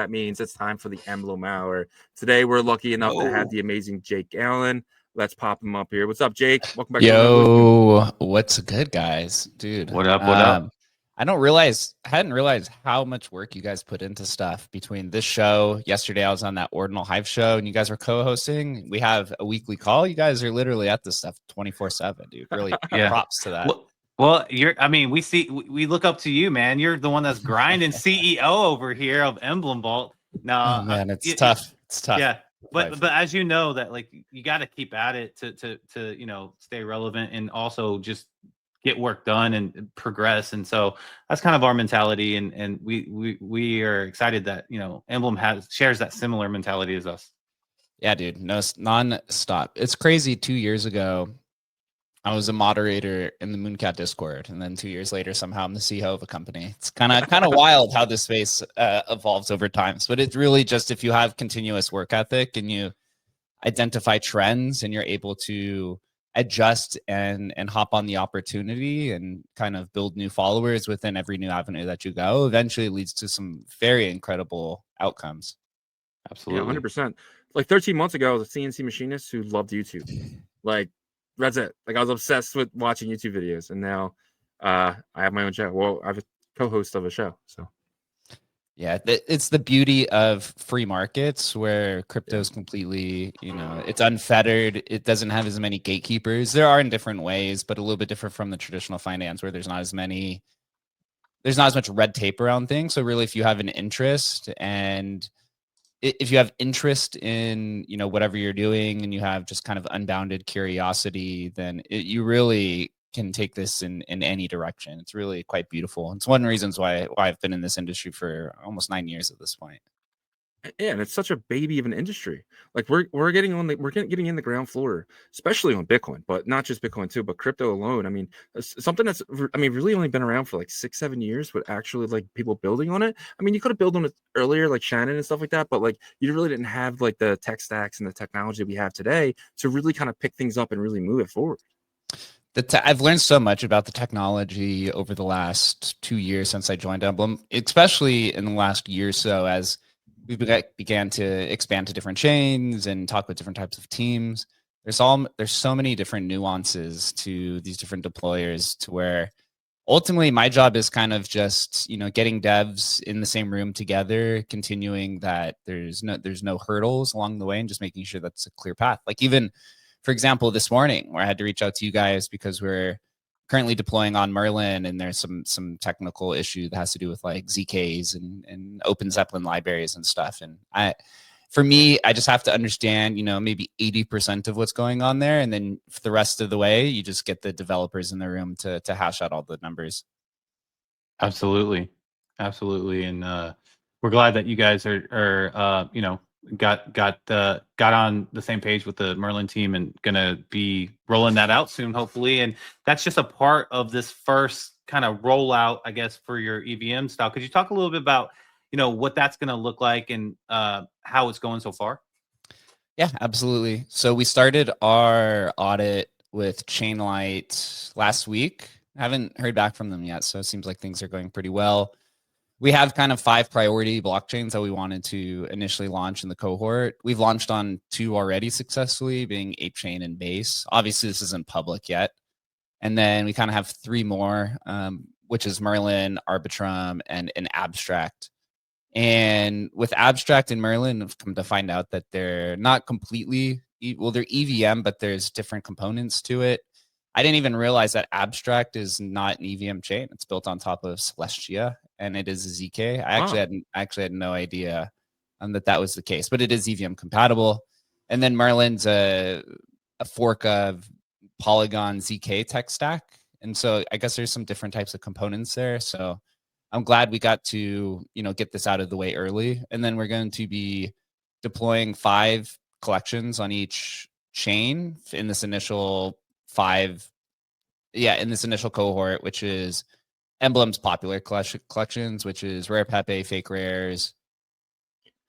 That means it's time for the Emblem Hour. Today, we're lucky enough to have the amazing Jake Gallen. Let's pop him up here. What's up, Jake? Welcome back to Yo, what's good, guys? Dude, What up? What up? I hadn't realized how much work you guys put into stuff between this show. Yesterday, I was on that Ordinal Hive show, and you guys were co-hosting. We have a weekly call. You guys are literally at this stuff 24/7, dude. Really, props to that. Well, we look up to you, man. You're the one that's grinding CEO over here of Emblem Vault. No, oh, man, it's tough. It's tough. Yeah, but as you know, that like you got to keep at it to stay relevant and also just get work done and progress. And so that's kind of our mentality, and we are excited that Emblem shares that similar mentality as us. Yeah, dude, no, non-stop. It's crazy. 2 years ago, I was a moderator in the Mooncat Discord, and then 2 years later, somehow I'm the CEO of a company. It's kind of wild how this space evolves over time. But it's really just if you have continuous work ethic and you identify trends and you're able to adjust and hop on the opportunity and kind of build new followers within every new avenue that you go, eventually it leads to some very incredible outcomes. Absolutely. Yeah, 100%. Like 13 months ago, I was a CNC machinist who loved YouTube. Like, that's it. Like, I was obsessed with watching YouTube videos, and now I have my own show. Well, I'm a co-host of a show, so. Yeah, it's the beauty of free markets where crypto is completely, it's unfettered. It doesn't have as many gatekeepers. There are in different ways, but a little bit different from the traditional finance where there's not as much red tape around things. So really, if you have an interest and if you have interest in, whatever you're doing and you have just kind of unbounded curiosity, then you really can take this in any direction. It's really quite beautiful. It's one of the reasons why I've been in this industry for almost 9 years at this point. Yeah, and it's such a baby of an industry. Like we're getting in the ground floor, especially on Bitcoin, but not just Bitcoin too, but crypto alone. I mean, something that's really only been around for like 6-7 years, but actually like people building on it. I mean, you could have built on it earlier, like Shannon and stuff like that, but like you really didn't have like the tech stacks and the technology we have today to really kind of pick things up and really move it forward. I've learned so much about the technology over the last 2 years since I joined Emblem, especially in the last year or so as we began to expand to different chains and talk with different types of teams. There's so many different nuances to these different deployers to where ultimately my job is kind of just, getting devs in the same room together, continuing that there's no hurdles along the way and just making sure that's a clear path. Like even, for example, this morning where I had to reach out to you guys because we're currently deploying on Merlin and there's some technical issue that has to do with like ZKs and Open Zeppelin libraries and stuff. And for me, I just have to understand, maybe 80% of what's going on there. And then for the rest of the way, you just get the developers in the room to hash out all the numbers. Absolutely. And we're glad that you guys are got on the same page with the Merlin team and gonna be rolling that out soon, hopefully. And that's just a part of this first kind of rollout, I guess, for your EVM style. Could you talk a little bit about, what that's gonna look like and how it's going so far? Yeah, absolutely. So we started our audit with Chainlight last week. I haven't heard back from them yet, so it seems like things are going pretty well. We have kind of 5 priority blockchains that we wanted to initially launch in the cohort. We've launched on 2 already successfully, being Ape Chain and Base. Obviously, this isn't public yet. And then we kind of have 3 more, which is Merlin, Arbitrum, and an Abstract. And with Abstract and Merlin, I've come to find out that they're not completely, they're EVM, but there's different components to it. I didn't even realize that Abstract is not an EVM chain. It's built on top of Celestia, and it is a ZK. I actually had no idea that was the case, but it is EVM compatible. And then Merlin's a fork of Polygon ZK tech stack, and so I guess there's some different types of components there. So I'm glad we got to get this out of the way early, and then we're going to be deploying 5 collections on each chain in this initial cohort, which is Emblem's popular collections, which is Rare Pepe, Fake Rares,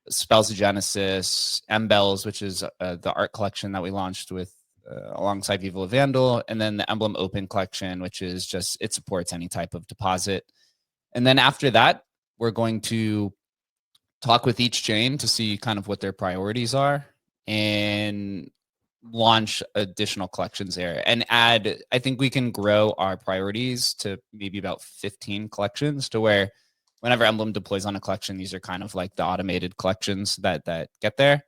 Spells of Genesis, Embells, which is the art collection that we launched with alongside Viva La Vandal, and then the Emblem Open collection, which is just, it supports any type of deposit. And then after that, we're going to talk with each chain to see kind of what their priorities are and launch additional collections there and add. I think we can grow our priorities to maybe about 15 collections, to where whenever Emblem deploys on a collection, these are kind of like the automated collections that get there.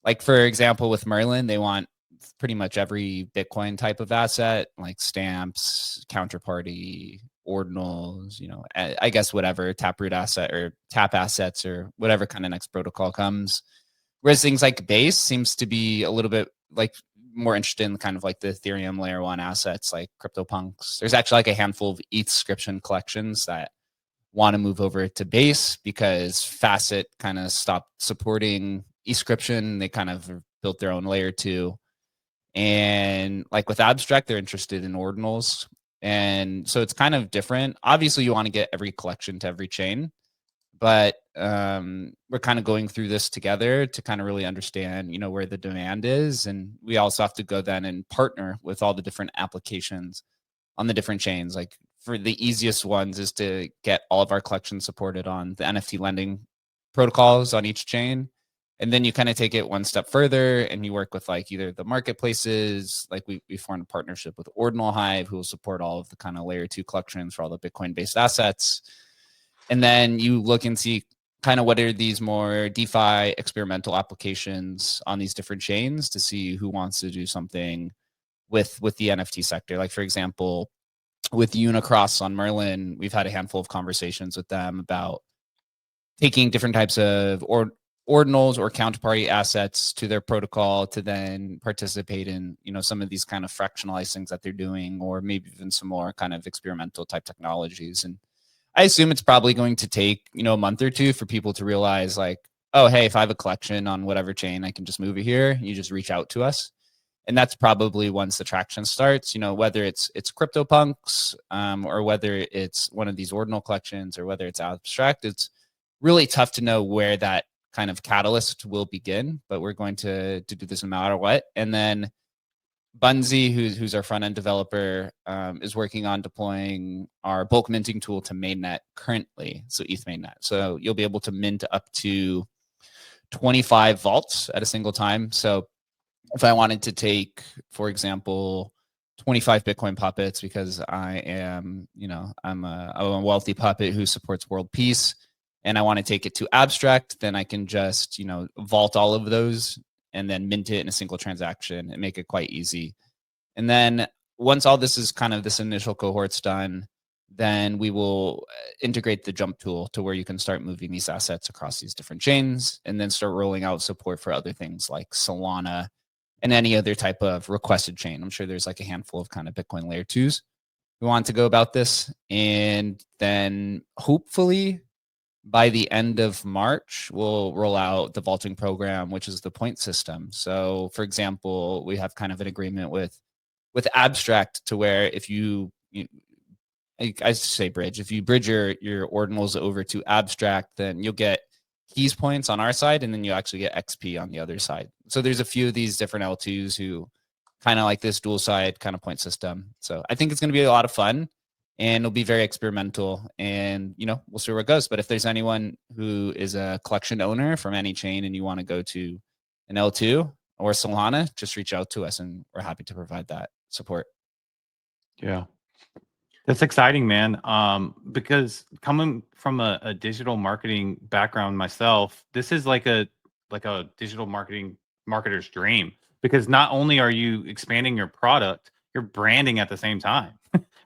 Like, for example, with Merlin, they want pretty much every Bitcoin type of asset, like stamps, counterparty, ordinals, I guess whatever taproot asset or tap assets or whatever kind of next protocol comes. Whereas things like Base seems to be a little bit like more interested in kind of like the Ethereum layer 1 assets like CryptoPunks. There's actually like a handful of ETH-scription collections that want to move over to Base because Facet kind of stopped supporting ETH-scription. They kind of built their own layer 2. And like with Abstract, they're interested in ordinals. And so it's kind of different. Obviously, you want to get every collection to every chain, but we're kind of going through this together to kind of really understand, where the demand is. And we also have to go then and partner with all the different applications on the different chains. Like, for the easiest ones is to get all of our collections supported on the NFT lending protocols on each chain. And then you kind of take it one step further and you work with like either the marketplaces, like we formed a partnership with Ordinal Hive, who will support all of the kind of layer 2 collections for all the Bitcoin based assets. And then you look and see kind of what are these more DeFi experimental applications on these different chains to see who wants to do something with the NFT sector. Like, for example, with Unicross on Merlin, we've had a handful of conversations with them about taking different types of ordinals or counterparty assets to their protocol to then participate in, some of these kind of fractionalized things that they're doing, or maybe even some more kind of experimental type technologies. And I assume it's probably going to take, a month or two for people to realize like, oh, hey, if I have a collection on whatever chain, I can just move it here. You just reach out to us. And that's probably once the traction starts, whether it's CryptoPunks or whether it's one of these ordinal collections or whether it's Abstract. It's really tough to know where that kind of catalyst will begin, but we're going to do this no matter what. And then Bunzi, who's our front end developer, is working on deploying our bulk minting tool to mainnet currently, so ETH mainnet. So you'll be able to mint up to 25 vaults at a single time. So if I wanted to take, for example, 25 Bitcoin puppets, because I am, I'm a wealthy puppet who supports world peace, and I want to take it to Abstract, then I can just, vault all of those and then mint it in a single transaction and make it quite easy. And then once all this is kind of this initial cohort's done, then we will integrate the jump tool to where you can start moving these assets across these different chains and then start rolling out support for other things like Solana and any other type of requested chain. I'm sure there's like a handful of kind of Bitcoin layer 2s who want to go about this. And then hopefully by the end of March, we'll roll out the vaulting program, which is the point system. So for example, we have kind of an agreement with Abstract to where if I say bridge, if you bridge your ordinals over to Abstract, then you'll get keys points on our side, and then you actually get XP on the other side. So there's a few of these different L2s who kind of like this dual side kind of point system. So I think it's going to be a lot of fun, and it'll be very experimental, and we'll see where it goes. But if there's anyone who is a collection owner from any chain and you want to go to an L2 or Solana, just reach out to us and we're happy to provide that support. Yeah. That's exciting, man. Because coming from a digital marketing background myself, this is like a digital marketing marketer's dream, because not only are you expanding your product, you're branding at the same time,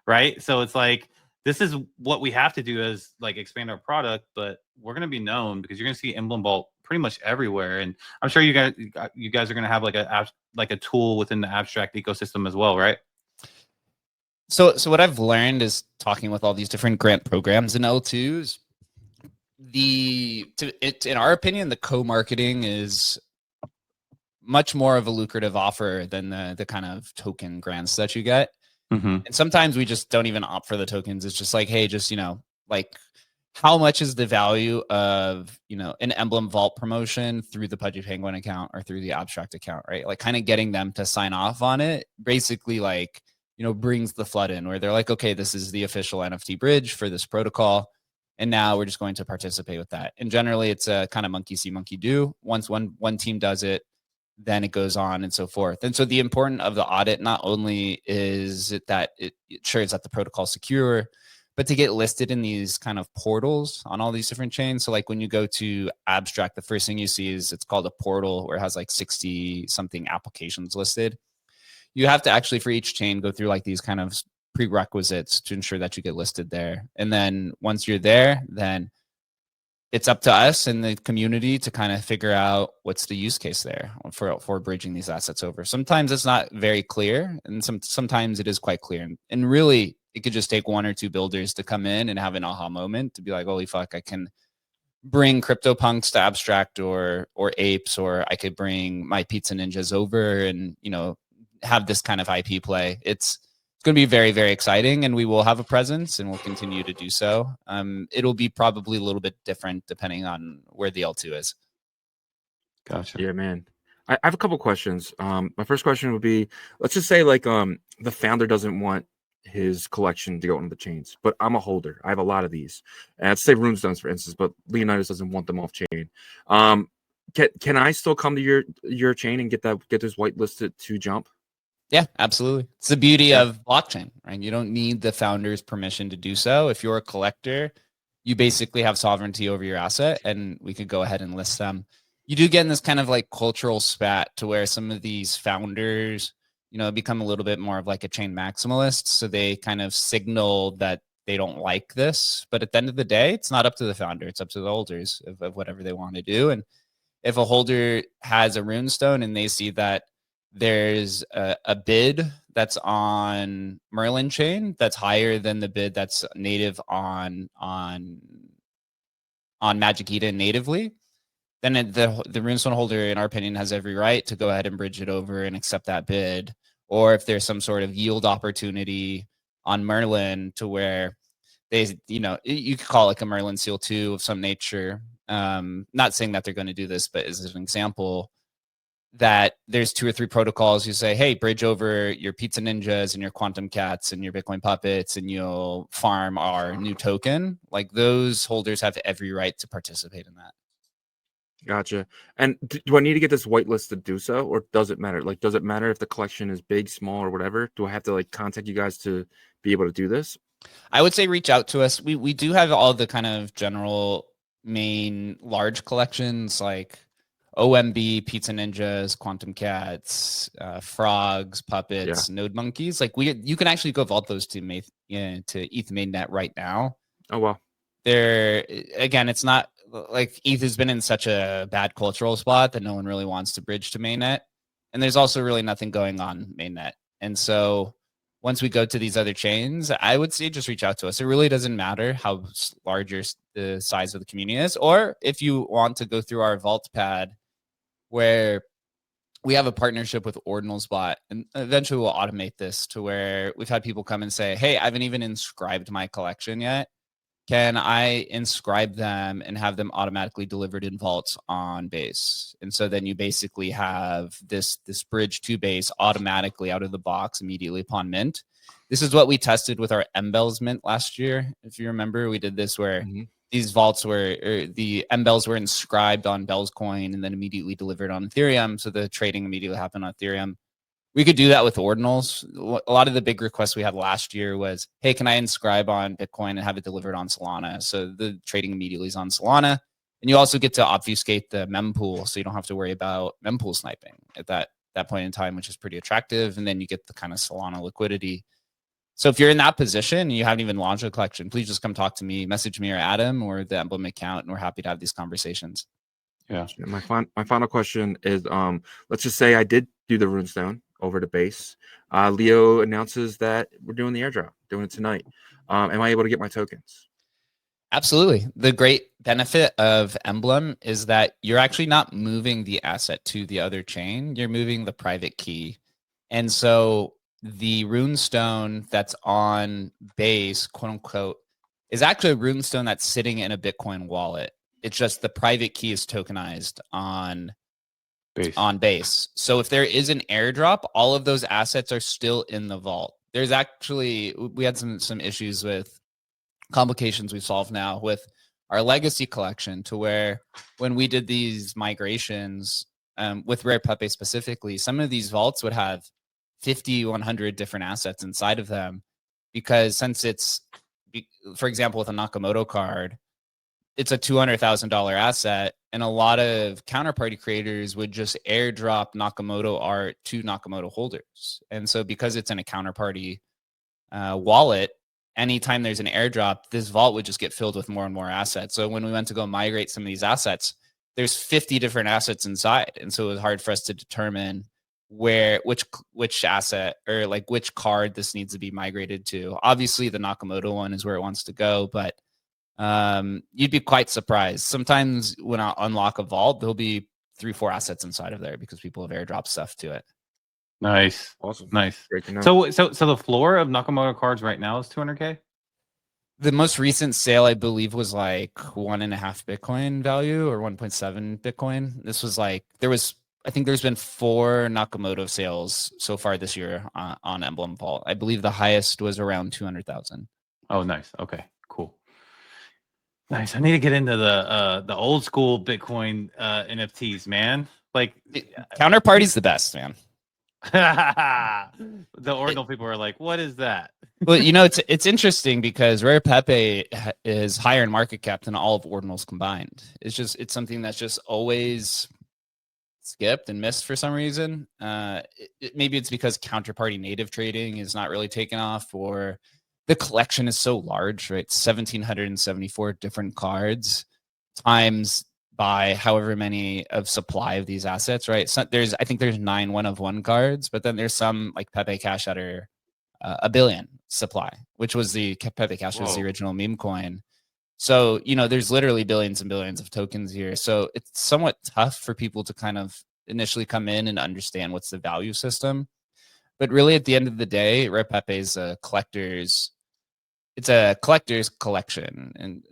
right? So it's like, this is what we have to do as like expand our product, but we're going to be known because you're going to see Emblem Vault pretty much everywhere. And I'm sure you guys are going to have like a tool within the Abstract ecosystem as well, right? So what I've learned is talking with all these different grant programs and L2s, in our opinion, the co-marketing is much more of a lucrative offer than the kind of token grants that you get. Mm-hmm. And sometimes we just don't even opt for the tokens. It's just like, hey, just, like how much is the value of, an Emblem Vault promotion through the Pudgy Penguin account or through the Abstract account, right? Like kind of getting them to sign off on it, basically like, brings the flood in where they're like, okay, this is the official NFT bridge for this protocol. And now we're just going to participate with that. And generally it's a kind of monkey see, monkey do. Once one team does it, then it goes on and so forth. And so the important of the audit not only is it that it ensures that the protocol is secure, but to get listed in these kind of portals on all these different chains. So like when you go to Abstract, the first thing you see is it's called a portal where it has like 60 something applications listed. You have to actually for each chain go through like these kind of prerequisites to ensure that you get listed there. And then once you're there, then it's up to us and the community to kind of figure out what's the use case there for bridging these assets over. Sometimes it's not very clear, and sometimes it is quite clear. And really, it could just take one or two builders to come in and have an aha moment to be like, holy fuck, I can bring CryptoPunks to Abstract or Apes, or I could bring my Pizza Ninjas over and, you know, have this kind of IP play. It's going to be very, very exciting, and we will have a presence and we'll continue to do so. It'll be probably a little bit different depending on where the L2 is. Gotcha. Yeah, man. I have a couple questions. My first question would be, let's just say like the founder doesn't want his collection to go on the chains, but I'm a holder. I have a lot of these. And let's say runestones, for instance, but Leonidas doesn't want them off chain. Can I still come to your chain and get those whitelisted to jump? Yeah, absolutely. It's the beauty of blockchain, right? You don't need the founder's permission to do so. If you're a collector, you basically have sovereignty over your asset, and we could go ahead and list them. You do get in this kind of like cultural spat to where some of these founders, you know, become a little bit more of like a chain maximalist. So they kind of signal that they don't like this. But at the end of the day, it's not up to the founder. It's up to the holders of whatever they want to do. And if a holder has a runestone and they see that there's a bid that's on Merlin Chain that's higher than the bid that's native on Magic Eden natively, then the runestone holder, in our opinion, has every right to go ahead and bridge it over and accept that bid. Or if there's some sort of yield opportunity on Merlin to where they, you know, you could call it like a Merlin Seal 2 of some nature. Not saying that they're going to do this, but as an example, that there's 2 or 3 protocols. You say, hey, bridge over your Pizza Ninjas and your Quantum Cats and your Bitcoin Puppets, and you'll farm our new token. Like those holders have every right to participate in that. Gotcha. And do I need to get this whitelist to do so, or does it matter? Like, does it matter if the collection is big, small, or whatever? Do I have to like contact you guys to be able to do this? I would say reach out to us. We do have all the kind of general main large collections like OMB, Pizza Ninjas, Quantum Cats, Frogs, Puppets, Node Monkeys. Like you can actually go vault those to ETH mainnet right now. Oh wow. They're, again, it's not like ETH has been in such a bad cultural spot that no one really wants to bridge to mainnet. And there's also really nothing going on mainnet. And so once we go to these other chains, I would say just reach out to us. It really doesn't matter how large the size of the community is, or if you want to go through our vault pad where we have a partnership with Ordinals bot, and eventually we'll automate this to where we've had people come and say, hey, I haven't even inscribed my collection yet. Can I inscribe them and have them automatically delivered in vaults on base? And so then you basically have this bridge to base automatically out of the box immediately upon mint. This is what we tested with our MBells mint last year. If you remember, we did this where these vaults the MBells were inscribed on Bell's coin and then immediately delivered on Ethereum. So the trading immediately happened on Ethereum. We could do that with Ordinals. A lot of the big requests we had last year was, hey, can I inscribe on Bitcoin and have it delivered on Solana? So the trading immediately is on Solana. And you also get to obfuscate the mempool, so you don't have to worry about mempool sniping at that point in time, which is pretty attractive. And then you get the kind of Solana liquidity. So if you're in that position and you haven't even launched a collection, please just come talk to me, message me or Adam or the Emblem account, and we're happy to have these conversations. Yeah. My final question is, let's just say I did do the runestone over to base. Leo announces that we're doing the airdrop, doing it tonight. Am I able to get my tokens? Absolutely. The great benefit of Emblem is that you're actually not moving the asset to the other chain. You're moving the private key. And so the runestone that's on base, quote unquote, is actually a runestone that's sitting in a Bitcoin wallet. It's just the private key is tokenized on base. So if there is an airdrop, all of those assets are still in the vault. There's actually, we had some issues with complications we solve now with our legacy collection, to where when we did these migrations with Rare Pepe specifically, some of these vaults would have 50, 100 different assets inside of them, because since it's, for example, with a Nakamoto card, it's a $200,000 asset, and a lot of counterparty creators would just airdrop Nakamoto art to Nakamoto holders. And so because it's in a counterparty wallet, anytime there's an airdrop, this vault would just get filled with more and more assets. So when we went to go migrate some of these assets, there's 50 different assets inside. And so it was hard for us to determine which asset or like which card this needs to be migrated to. Obviously the Nakamoto one is where it wants to go, but you'd be quite surprised. Sometimes when I unlock a vault, there'll be 3-4 assets inside of there because people have airdropped stuff to it. Nice. Awesome. Nice. Great to know. So the floor of Nakamoto cards right now is 200K? The most recent sale, I believe, was like 1.5 Bitcoin value or 1.7 Bitcoin. This was like, I think there's been 4 Nakamoto sales so far this year on Emblem Vault. I believe the highest was around 200,000. Oh, nice. Okay, cool. Nice. I need to get into the old school Bitcoin NFTs, man. Like Counterparty's the best, man. The Ordinal people are like, what is that? Well, you know, it's interesting because Rare Pepe is higher in market cap than all of Ordinals combined. It's something that's just always skipped and missed for some reason. Maybe it's because counterparty native trading is not really taken off, or the collection is so large, right? 1,774 different cards times by however many of supply of these assets, right? So I think there's 9 1-of-1 cards, but then there's some like Pepe Cash that are a billion supply, which was the Pepe Cash was the original meme coin. So, you know, there's literally billions and billions of tokens here. So it's somewhat tough for people to kind of initially come in and understand what's the value system. But really, at the end of the day, Rare Pepe is a collector's collection, and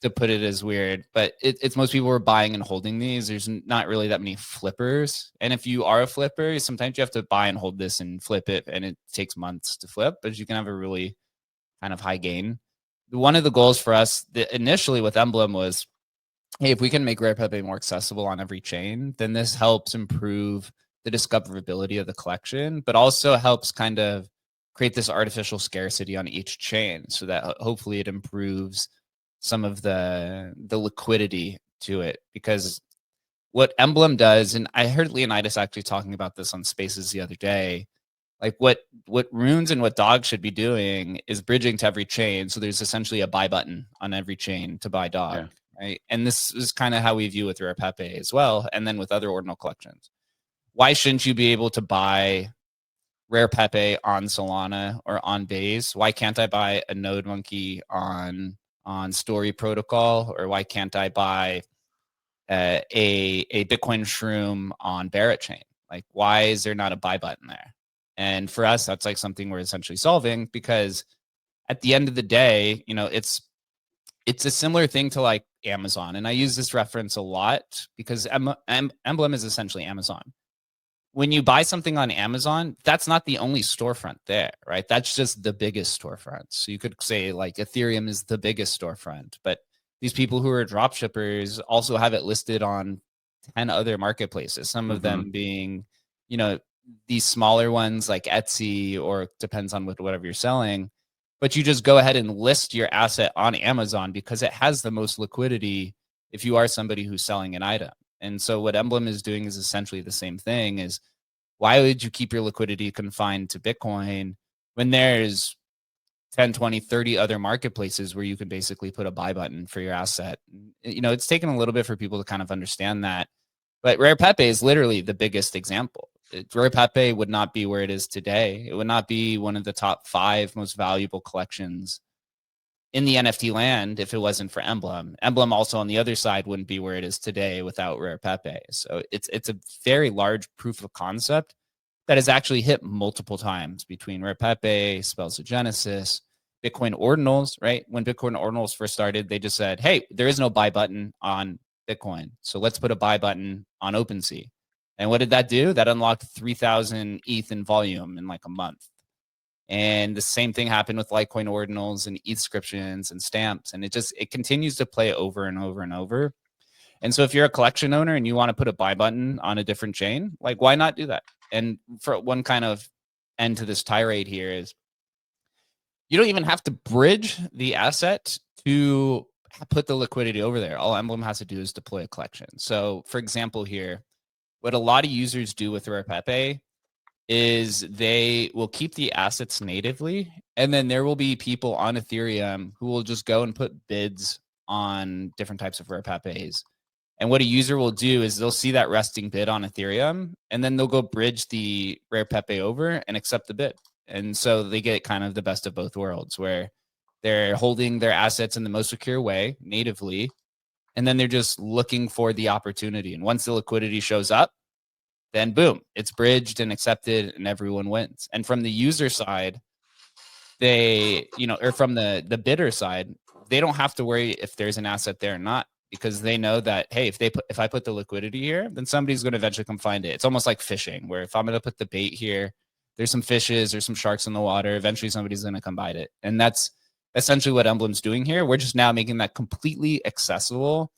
to put it as weird, but it's most people are buying and holding these. There's not really that many flippers, and if you are a flipper, sometimes you have to buy and hold this and flip it, and it takes months to flip, but you can have a really kind of high gain. One of the goals for us initially with Emblem was, hey, if we can make Rare Pepe more accessible on every chain, then this helps improve the discoverability of the collection, but also helps kind of create this artificial scarcity on each chain, so that hopefully it improves some of the liquidity to it. Because what Emblem does, and I heard Leonidas actually talking about this on Spaces the other day, like what Runes and what Dog should be doing is bridging to every chain. So there's essentially a buy button on every chain to buy Dog, right? And this is kind of how we view with Rare Pepe as well, and then with other Ordinal collections. Why shouldn't you be able to buy Rare Pepe on Solana or on Base? Why can't I buy a Node Monkey on Story Protocol? Or why can't I buy a Bitcoin Shroom on Barrett Chain? Like, why is there not a buy button there? And for us, that's like something we're essentially solving, because at the end of the day, you know, it's a similar thing to like Amazon. And I use this reference a lot because Emblem is essentially Amazon. When you buy something on Amazon, that's not the only storefront there, right? That's just the biggest storefront. So you could say like Ethereum is the biggest storefront, but these people who are drop shippers also have it listed on 10 other marketplaces, some of them being, you know, these smaller ones like Etsy, or depends on whatever you're selling. But you just go ahead and list your asset on Amazon because it has the most liquidity if you are somebody who's selling an item. And so what Emblem is doing is essentially the same thing. Is why would you keep your liquidity confined to Bitcoin when there's 10, 20, 30 other marketplaces where you can basically put a buy button for your asset? You know, it's taken a little bit for people to kind of understand that. But Rare Pepe is literally the biggest example. Rare Pepe would not be where it is today. It would not be one of the top 5 most valuable collections in the NFT land if it wasn't for Emblem. Emblem also on the other side wouldn't be where it is today without Rare Pepe. So it's a very large proof of concept that has actually hit multiple times between Rare Pepe, Spells of Genesis, Bitcoin Ordinals, right? When Bitcoin Ordinals first started, they just said, hey, there is no buy button on Bitcoin, so let's put a buy button on OpenSea. And what did that do? That unlocked 3,000 ETH in volume in like a month. And the same thing happened with Litecoin Ordinals and ETH subscriptions and stamps. And it continues to play over and over and over. And so if you're a collection owner and you want to put a buy button on a different chain, like, why not do that? And for one kind of end to this tirade here is, you don't even have to bridge the asset to put the liquidity over there. All Emblem has to do is deploy a collection. So for example here, what a lot of users do with Rare Pepe is they will keep the assets natively, and then there will be people on Ethereum who will just go and put bids on different types of Rare Pepes. And what a user will do is they'll see that resting bid on Ethereum, and then they'll go bridge the Rare Pepe over and accept the bid. And so they get kind of the best of both worlds, where they're holding their assets in the most secure way natively, and then they're just looking for the opportunity. And once the liquidity shows up, then boom, it's bridged and accepted and everyone wins. And from the user side, they, or from the bidder side, they don't have to worry if there's an asset there or not, because they know that, hey, if I put the liquidity here, then somebody's going to eventually come find it. It's almost like fishing, where if I'm going to put the bait here, there's some fishes, there's some sharks in the water, eventually somebody's going to come bite it. And that's essentially what Emblem's doing here. We're just now making that completely accessible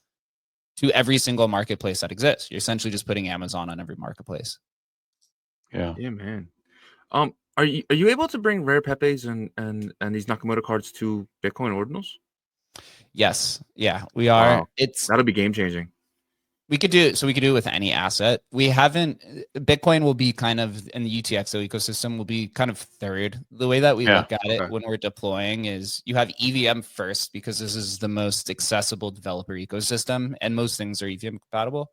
to every single marketplace that exists. You're essentially just putting Amazon on every marketplace. Yeah, man. Are you able to bring Rare Pepes and these Nakamoto cards to Bitcoin Ordinals? Yes, yeah, we are. Wow. That'll be game changing. We could do it with any asset. We haven't. Bitcoin will be kind of in the UTXO ecosystem will be kind of third. The way that we look at it when we're deploying is you have EVM first, because this is the most accessible developer ecosystem and most things are EVM compatible.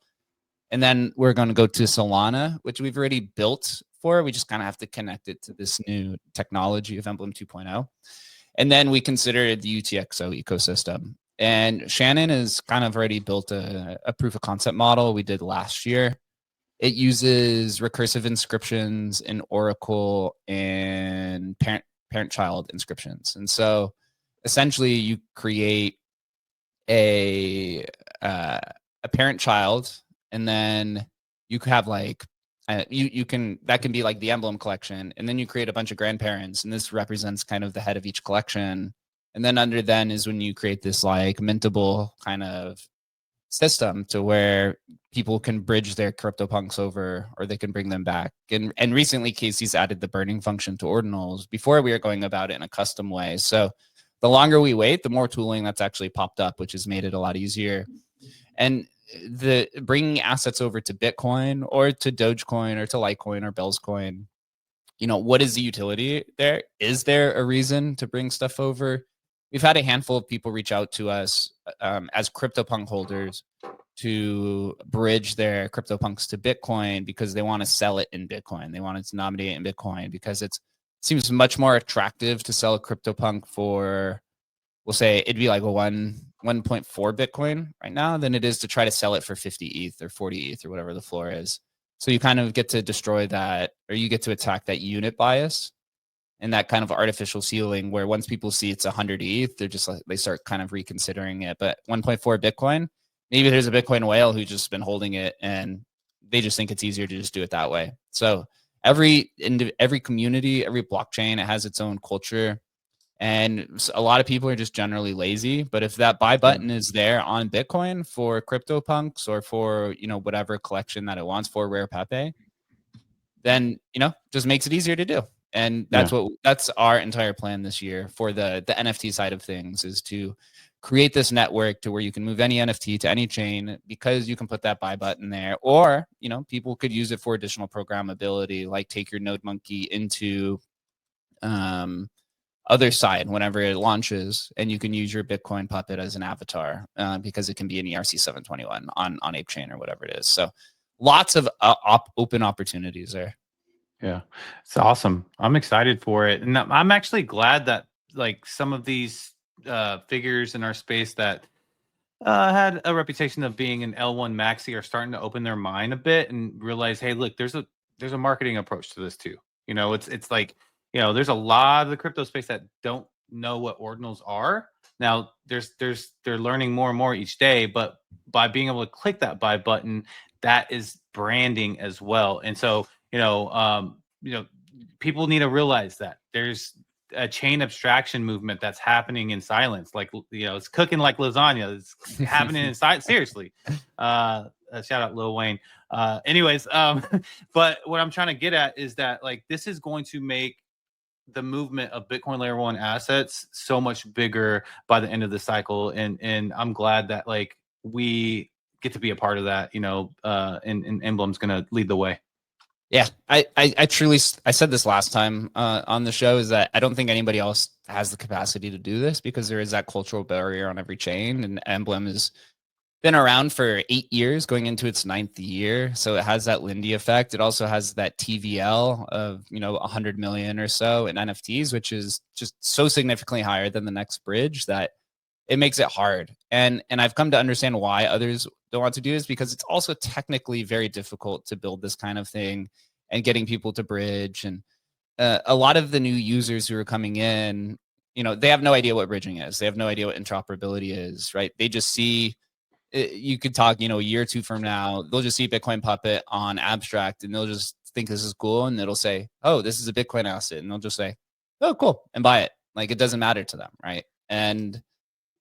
And then we're going to go to Solana, which we've already built for. We just kind of have to connect it to this new technology of Emblem 2.0. And then we consider the UTXO ecosystem. And Shannon has kind of already built a proof of concept model we did last year. It uses recursive inscriptions in Oracle and parent-child inscriptions. And so essentially you create a parent-child, and then you could have like, that can be like the Emblem collection. And then you create a bunch of grandparents, and this represents kind of the head of each collection. And then under then is when you create this like mintable kind of system to where people can bridge their CryptoPunks over, or they can bring them back. And recently Casey's added the burning function to Ordinals. Before we were going about it in a custom way. So the longer we wait, the more tooling that's actually popped up, which has made it a lot easier. And the bringing assets over to Bitcoin or to Dogecoin or to Litecoin or Bell's coin, what is the utility there? Is there a reason to bring stuff over? We've had a handful of people reach out to us as CryptoPunk holders to bridge their CryptoPunks to Bitcoin because they want to sell it in Bitcoin. They want to denominate it in Bitcoin because it seems much more attractive to sell a CryptoPunk for, we'll say it'd be like a 1.4 Bitcoin right now than it is to try to sell it for 50 ETH or 40 ETH or whatever the floor is. So you kind of get to destroy that, or you get to attack that unit bias and that kind of artificial ceiling where once people see it's 100 ETH, they're just like, they start kind of reconsidering it. But 1.4 Bitcoin, maybe there's a Bitcoin whale who's just been holding it and they just think it's easier to just do it that way. So every community, every blockchain, it has its own culture. And a lot of people are just generally lazy. But if that buy button is there on Bitcoin for CryptoPunks or for, whatever collection that it wants for Rare Pepe, then, just makes it easier to do. And that's our entire plan this year for the NFT side of things, is to create this network to where you can move any NFT to any chain because you can put that buy button there. Or, people could use it for additional programmability, like take your Node Monkey into other side whenever it launches, and you can use your Bitcoin puppet as an avatar because it can be an ERC-721 on Ape Chain or whatever it is. So lots of open opportunities there. Yeah, it's awesome. I'm excited for it. And I'm actually glad that like some of these figures in our space that had a reputation of being an L1 maxi are starting to open their mind a bit and realize, hey, look, there's a marketing approach to this too. It's like, there's a lot of the crypto space that don't know what ordinals are. Now they're learning more and more each day, but by being able to click that buy button, that is branding as well. And so, people need to realize that there's a chain abstraction movement that's happening in silence. Like, it's cooking like lasagna. It's happening in silence. Seriously. Shout out Lil Wayne. Anyways, but what I'm trying to get at is that like this is going to make the movement of Bitcoin layer 1 assets so much bigger by the end of the cycle, and I'm glad that like we get to be a part of that. And Emblem's gonna lead the way. Yeah, I truly, I said this last time on the show, is that I don't think anybody else has the capacity to do this because there is that cultural barrier on every chain, and Emblem has been around for 8 years, going into its 9th year. So it has that Lindy effect. It also has that TVL of, 100 million or so in NFTs, which is just so significantly higher than the next bridge that it makes it hard. And I've come to understand why others don't want to do this, because it's also technically very difficult to build this kind of thing and getting people to bridge. And a lot of the new users who are coming in, they have no idea what bridging is. They have no idea what interoperability is, right? They just see, you could talk, a year or two from now, they'll just see Bitcoin Puppet on Abstract and they'll just think this is cool. And it'll say, oh, this is a Bitcoin asset. And they'll just say, oh, cool, and buy it. Like, it doesn't matter to them, right? And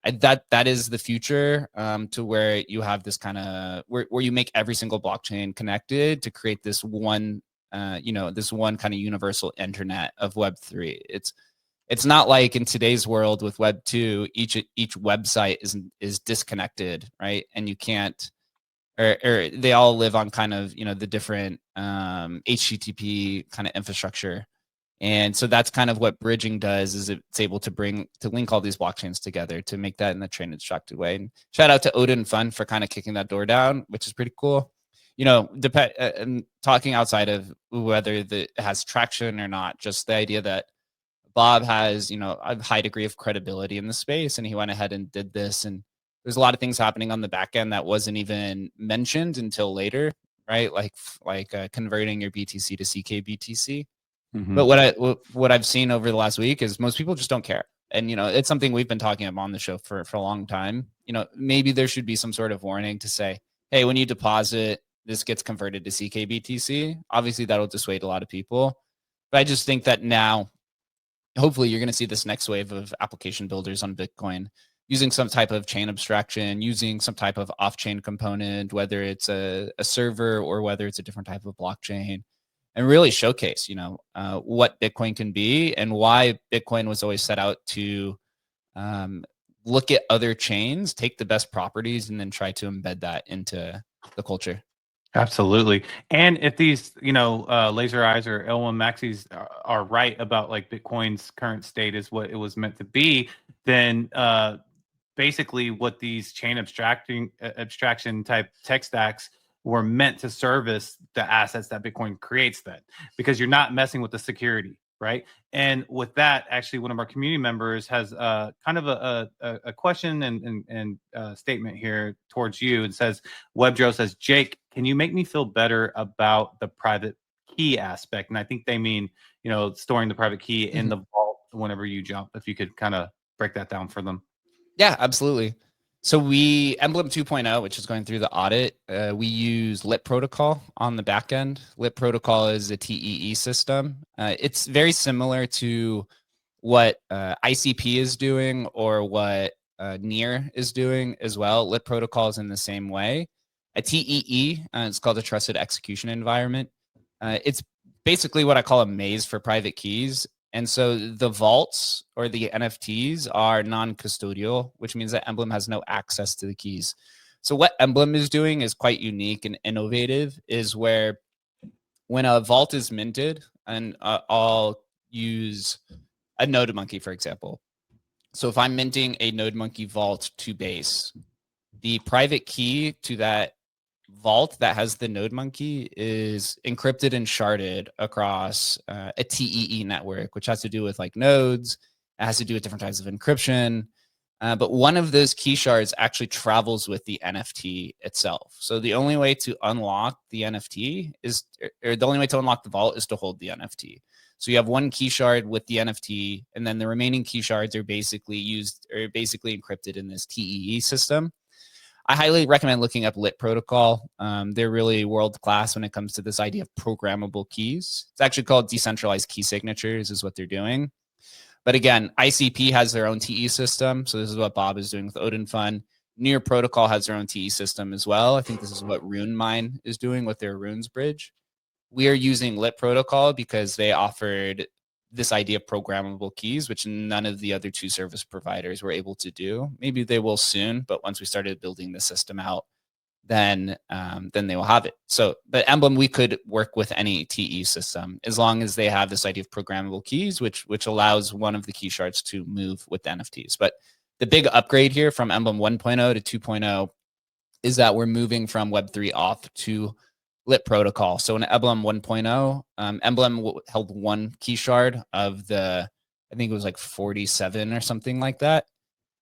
that is the future, to where you have this kind of where you make every single blockchain connected to create this one, this one kind of universal internet of Web3. It's not like in today's world with Web2, each website is disconnected, right? And you can't, or they all live on kind of, the different HTTP kind of infrastructure. And so that's kind of what bridging does, is it's able to link all these blockchains together to make that in a train abstracted way. And shout out to Odin Fun for kind of kicking that door down, which is pretty cool. And talking outside of whether it has traction or not, just the idea that Bob has, a high degree of credibility in the space, and he went ahead and did this. And there's a lot of things happening on the back end that wasn't even mentioned until later, right? Like converting your BTC to CKBTC. Mm-hmm. But what I've seen over the last week is most people just don't care. And, it's something we've been talking about on the show for a long time. Maybe there should be some sort of warning to say, hey, when you deposit, this gets converted to CKBTC. Obviously, that'll dissuade a lot of people. But I just think that now, hopefully, you're going to see this next wave of application builders on Bitcoin using some type of chain abstraction, using some type of off-chain component, whether it's a server or whether it's a different type of blockchain, and really showcase, what Bitcoin can be and why Bitcoin was always set out to look at other chains, take the best properties, and then try to embed that into the culture. Absolutely. And if these, laser eyes or L1 maxis are right about like Bitcoin's current state is what it was meant to be, then basically what these chain abstraction type tech stacks were meant to service the assets that Bitcoin creates, then, because you're not messing with the security, right? And with that, actually, one of our community members has kind of a question and statement here towards you. It says, WebDro says, Jake, can you make me feel better about the private key aspect? And I think they mean, storing the private key in the vault whenever you jump. If you could kind of break that down for them. Yeah, absolutely. So Emblem 2.0, which is going through the audit, we use LIP protocol on the back end. LIP protocol is a TEE system. It's very similar to what ICP is doing or what NEAR is doing as well. LIP protocol is in the same way. A TEE, it's called a trusted execution environment. It's basically what I call a maze for private keys. And so the vaults or the NFTs are non-custodial, which means that Emblem has no access to the keys. So what Emblem is doing is quite unique and innovative, is where when a vault is minted, and I'll use a Node Monkey, for example. So if I'm minting a Node Monkey vault to base, the private key to that vault that has the Node Monkey is encrypted and sharded across a TEE network, which has to do with like nodes. It has to do with different types of encryption. But one of those key shards actually travels with the NFT itself. So the only way to unlock the NFT or the only way to unlock the vault is to hold the NFT. So you have one key shard with the NFT, and then the remaining key shards are basically encrypted in this TEE system. I highly recommend looking up Lit Protocol. They're really world class when it comes to this idea of programmable keys. It's actually called decentralized key signatures is what they're doing. But again, ICP has their own TE system. So this is what Bob is doing with Odin Fund. Near Protocol has their own TE system as well. I think this is what RuneMine is doing with their Runes bridge. We are using Lit Protocol because they offered this idea of programmable keys, which none of the other two service providers were able to do. Maybe they will soon, but once we started building the system out, then they will have it. So, but Emblem, we could work with any TE system as long as they have this idea of programmable keys, which allows one of the key shards to move with the NFTs. But the big upgrade here from Emblem 1.0 to 2.0 is that we're moving from Web3 auth to Lit Protocol. So in Emblem 1.0, Emblem held one key shard of the, I think it was like 47 or something like that.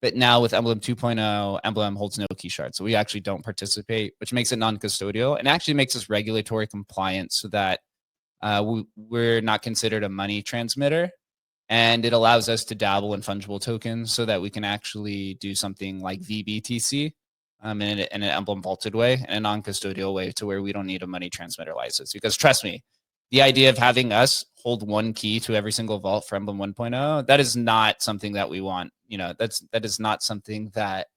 But now with Emblem 2.0, Emblem holds no key shard. So we actually don't participate, which makes it non-custodial and actually makes us regulatory compliant so that we're not considered a money transmitter. And it allows us to dabble in fungible tokens so that we can actually do something like VBTC in an Emblem vaulted way, in a non-custodial way, to where we don't need a money transmitter license. Because trust me, the idea of having us hold one key to every single vault for Emblem 1.0, that is not something that we want. That is not something that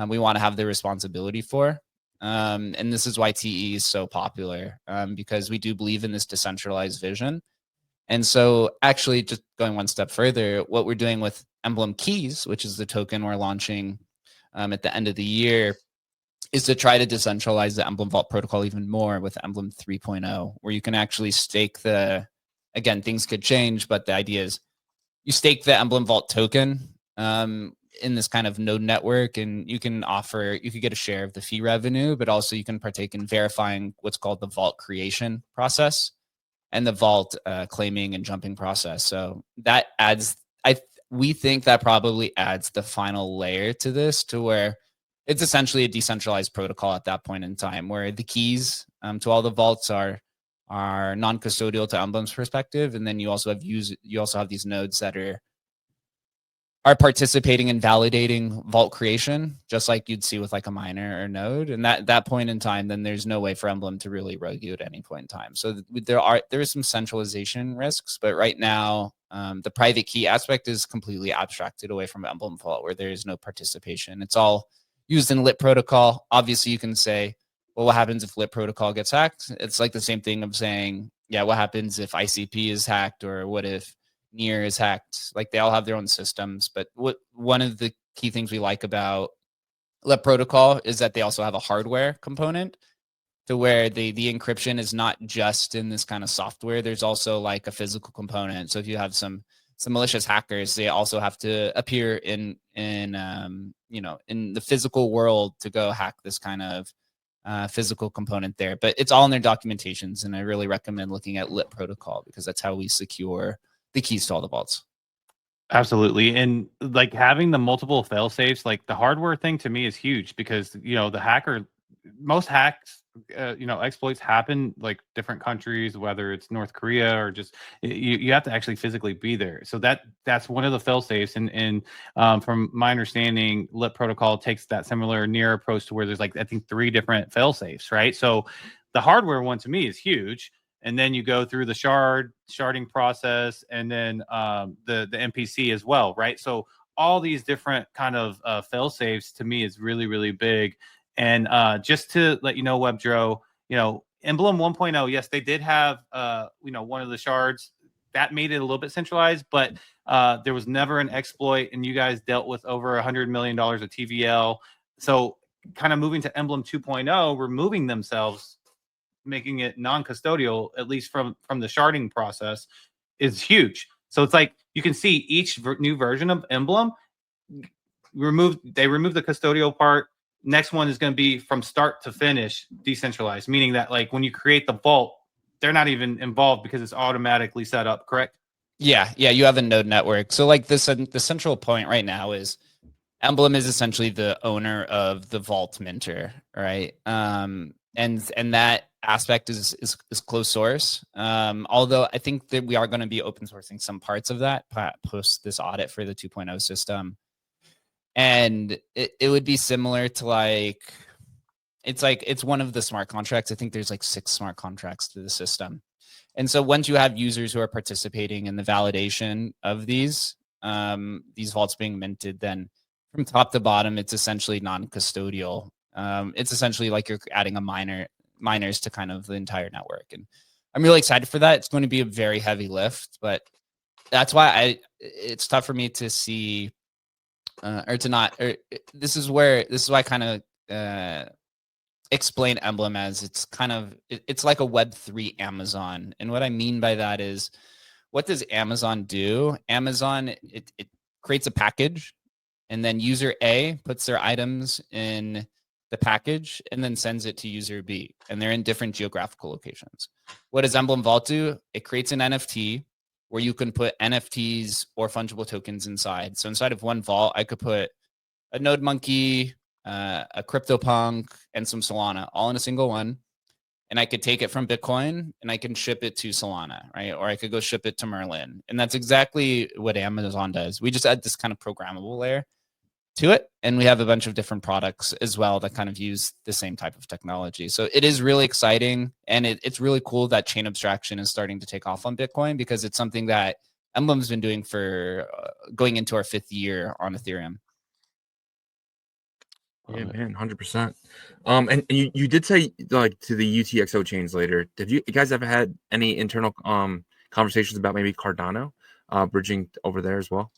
we want to have the responsibility for. And this is why TE is so popular, because we do believe in this decentralized vision. And so actually, just going one step further, what we're doing with Emblem Keys, which is the token we're launching at the end of the year, is to try to decentralize the Emblem Vault protocol even more with Emblem 3.0, where you can actually stake again, things could change, but the idea is you stake the Emblem Vault token in this kind of node network, and you could get a share of the fee revenue, but also you can partake in verifying what's called the vault creation process and the vault claiming and jumping process. So that we think that probably adds the final layer to this, to where it's essentially a decentralized protocol at that point in time, where the keys to all the vaults are non-custodial to Emblem's perspective, and then you also have these nodes that are participating in validating vault creation, just like you'd see with like a miner or node. And that point in time, then there's no way for Emblem to really rogue you at any point in time. So there is some centralization risks, but right now the private key aspect is completely abstracted away from Emblem Vault, where there is no participation. It's all used in Lit Protocol. Obviously, you can say, well, what happens if Lit Protocol gets hacked? It's like the same thing of saying, yeah, what happens if ICP is hacked, or what if Near is hacked? Like, they all have their own systems. But one of the key things we like about Lit Protocol is that they also have a hardware component, to where the encryption is not just in this kind of software. There's also like a physical component. So if you have some malicious hackers, they also have to appear in the physical world to go hack this kind of physical component there. But it's all in their documentations, and I really recommend looking at Lit Protocol, because that's how we secure the keys to all the vaults. Absolutely. And like having the multiple fail safes, like the hardware thing to me is huge, because most hacks, exploits happen like different countries, whether it's North Korea or just you have to actually physically be there. So that's one of the fail safes. And from my understanding, Lit Protocol takes that similar Near approach, to where there's like, I think, 3 different fail safes, right? So the hardware one to me is huge. And then you go through the sharding process, and then the MPC as well, right? So all these different kind of fail safes to me is really, really big. And just to let you know, WebDro, Emblem 1.0, yes, they did have one of the shards that made it a little bit centralized, but there was never an exploit, and you guys dealt with over $100 million of TVL. So kind of moving to Emblem 2.0, removing themselves, making it non-custodial, at least from the sharding process, is huge. So it's like you can see each new version of Emblem remove the custodial part. Next one is going to be from start to finish decentralized, meaning that like when you create the vault, they're not even involved because it's automatically set up, correct? Yeah, you have a node network. So like the central point right now is Emblem is essentially the owner of the vault minter, right? And that aspect is closed source. Although I think that we are going to be open sourcing some parts of that post this audit for the 2.0 system. And it would be similar to like it's one of the smart contracts. I think there's like 6 smart contracts to the system. And so once you have users who are participating in the validation of these vaults being minted, then from top to bottom, it's essentially non-custodial. It's essentially like you're adding miners to kind of the entire network. And I'm really excited for that. It's going to be a very heavy lift, but that's why it's tough for me to see this is why I kind of explain Emblem as it's like a Web3 Amazon. And what I mean by that is, what does Amazon do? Amazon, it creates a package, and then user A puts their items in the package and then sends it to user B, and they're in different geographical locations. What does Emblem Vault do? It creates an NFT where you can put NFTs or fungible tokens inside. So inside of one vault, I could put a Node Monkey, a CryptoPunk, and some Solana all in a single one. And I could take it from Bitcoin and I can ship it to Solana, right? Or I could go ship it to Merlin. And that's exactly what Amazon does. We just add this kind of programmable layer to it. And we have a bunch of different products as well that kind of use the same type of technology. So it is really exciting. And it's really cool that chain abstraction is starting to take off on Bitcoin, because it's something that Emblem's been doing for going into our 5th year on Ethereum. Yeah, man, 100%. And you did say like to the UTXO chains later. Did you guys ever had any internal conversations about maybe Cardano bridging over there as well?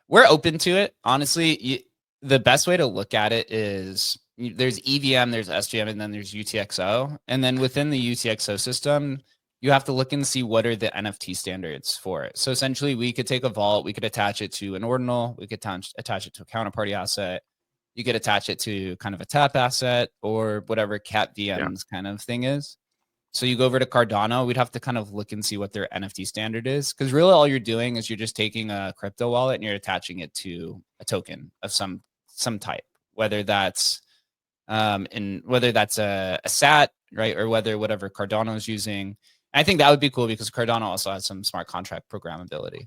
We're open to it. Honestly, the best way to look at it is there's EVM, there's SGM, and then there's UTXO. And then within the UTXO system, you have to look and see what are the NFT standards for it. So essentially, we could take a vault, we could attach it to an ordinal, we could attach it to a counterparty asset. You could attach it to kind of a tap asset or whatever cat VMs kind of thing is. So you go over to Cardano, we'd have to kind of look and see what their NFT standard is. Because really all you're doing is you're just taking a crypto wallet and you're attaching it to a token of some type, whether that's a SAT, right? Or whatever Cardano is using. I think that would be cool because Cardano also has some smart contract programmability.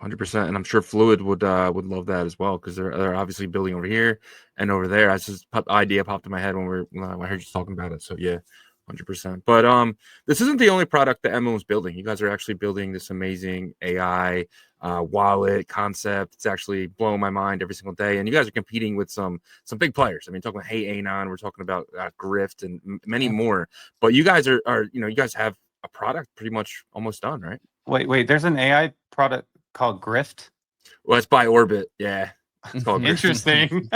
100%, and I'm sure Fluid would love that as well, because they're obviously building over here and over there. Idea popped in my head when I heard you talking about it. So yeah, 100%. But this isn't the only product that Emblem was building. You guys are actually building this amazing AI wallet concept. It's actually blowing my mind every single day. And you guys are competing with some big players. I mean, talking about Hey Anon, we're talking about Grift and many more. But you guys are you guys have a product pretty much almost done, right? Wait. There's an AI product called Grift. Well, it's by Orbit. Yeah. It's called Interesting.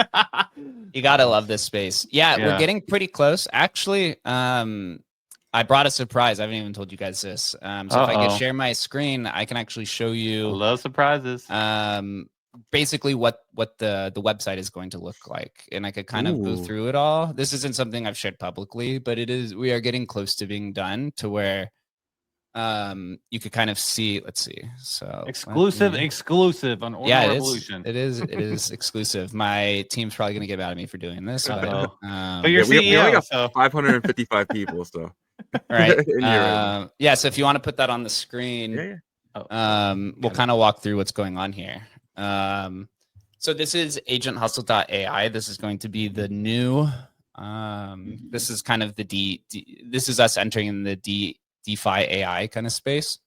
You gotta love this space. Yeah, we're getting pretty close. Actually, I brought a surprise. I haven't even told you guys this. So if I could share my screen, I can actually show you. I love surprises. Basically what the website is going to look like, and I could kind of go through it all. This isn't something I've shared publicly, but we are getting close to being done to where you could kind of see. Let's see. So exclusive on Ordinal Revolution. It is exclusive. My team's probably gonna get mad at me for doing this. But you're CEO, we only got 555 people, so all right. Yeah. So if you want to put that on the screen, we'll kind of walk through what's going on here. So this is agenthustle.ai. This is going to be the new. This is kind of this is us entering in the DeFi AI kind of space.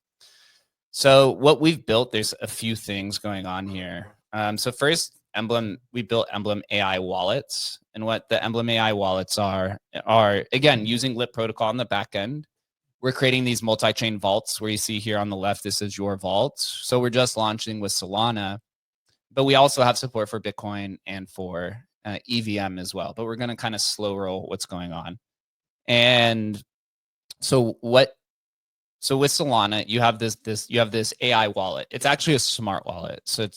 So what we've built, there's a few things going on here. So first, we built Emblem AI wallets, and what the Emblem AI wallets are again using LIP protocol on the back end. We're creating these multi-chain vaults where you see here on the left, this is your vault. So we're just launching with Solana, but we also have support for Bitcoin and for EVM as well. But we're going to kind of slow roll what's going on. And so with Solana, you have this AI wallet. It's actually a smart wallet. So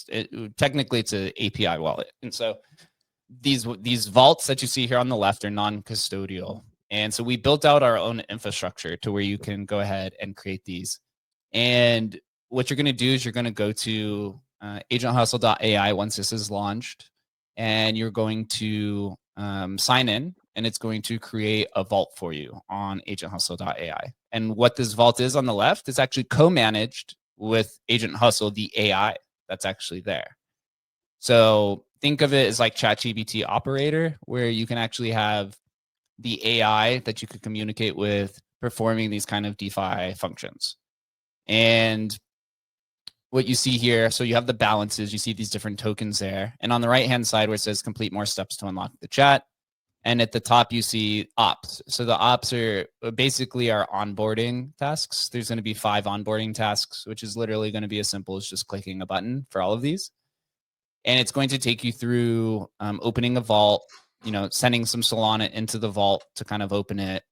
technically it's an API wallet. And so these vaults that you see here on the left are non-custodial. And so we built out our own infrastructure to where you can go ahead and create these. And what you're going to do is you're going to go to agenthustle.ai once this is launched, and you're going to sign in, and it's going to create a vault for you on agenthustle.ai. And what this vault is on the left is actually co-managed with Agent Hustle, the AI that's actually there. So think of it as like ChatGPT operator, where you can actually have the AI that you could communicate with performing these kind of DeFi functions. And what you see here, so you have the balances, you see these different tokens there. And on the right-hand side where it says complete more steps to unlock the chat, and at the top you see ops. So the ops are basically our onboarding tasks. There's going to be 5 onboarding tasks, which is literally going to be as simple as just clicking a button for all of these. And it's going to take you through opening a vault, sending some Solana into the vault to kind of open it,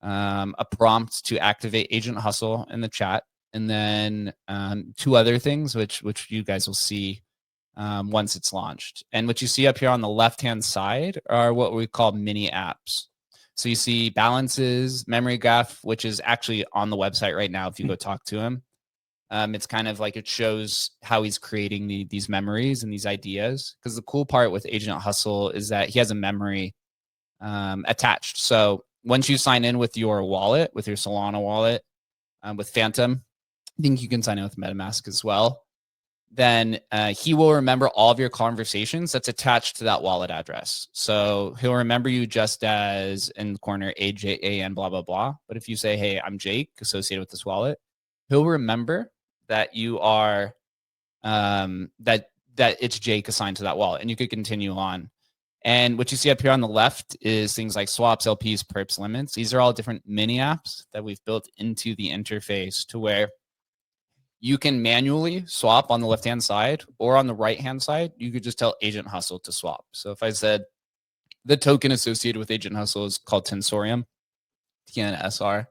a prompt to activate Agent Hustle in the chat, and then 2 other things, which you guys will see once it's launched. And what you see up here on the left-hand side are what we call mini apps. So you see balances, memory graph, which is actually on the website right now if you go talk to him. It's kind of like it shows how he's creating these memories and these ideas. Because the cool part with Agent Hustle is that he has a memory attached. So once you sign in with your wallet, with your Solana wallet, with Phantom, I think you can sign in with MetaMask as well, then he will remember all of your conversations that's attached to that wallet address. So he'll remember you just as in the corner AJAN blah, blah, blah. But if you say, hey, I'm Jake associated with this wallet, he'll remember that you are, that it's Jake assigned to that wallet, and you could continue on. And what you see up here on the left is things like swaps, LPs, perps, limits. These are all different mini apps that we've built into the interface to where you can manually swap on the left-hand side, or on the right-hand side, you could just tell Agent Hustle to swap. So if I said the token associated with Agent Hustle is called Tensorium, TNSR,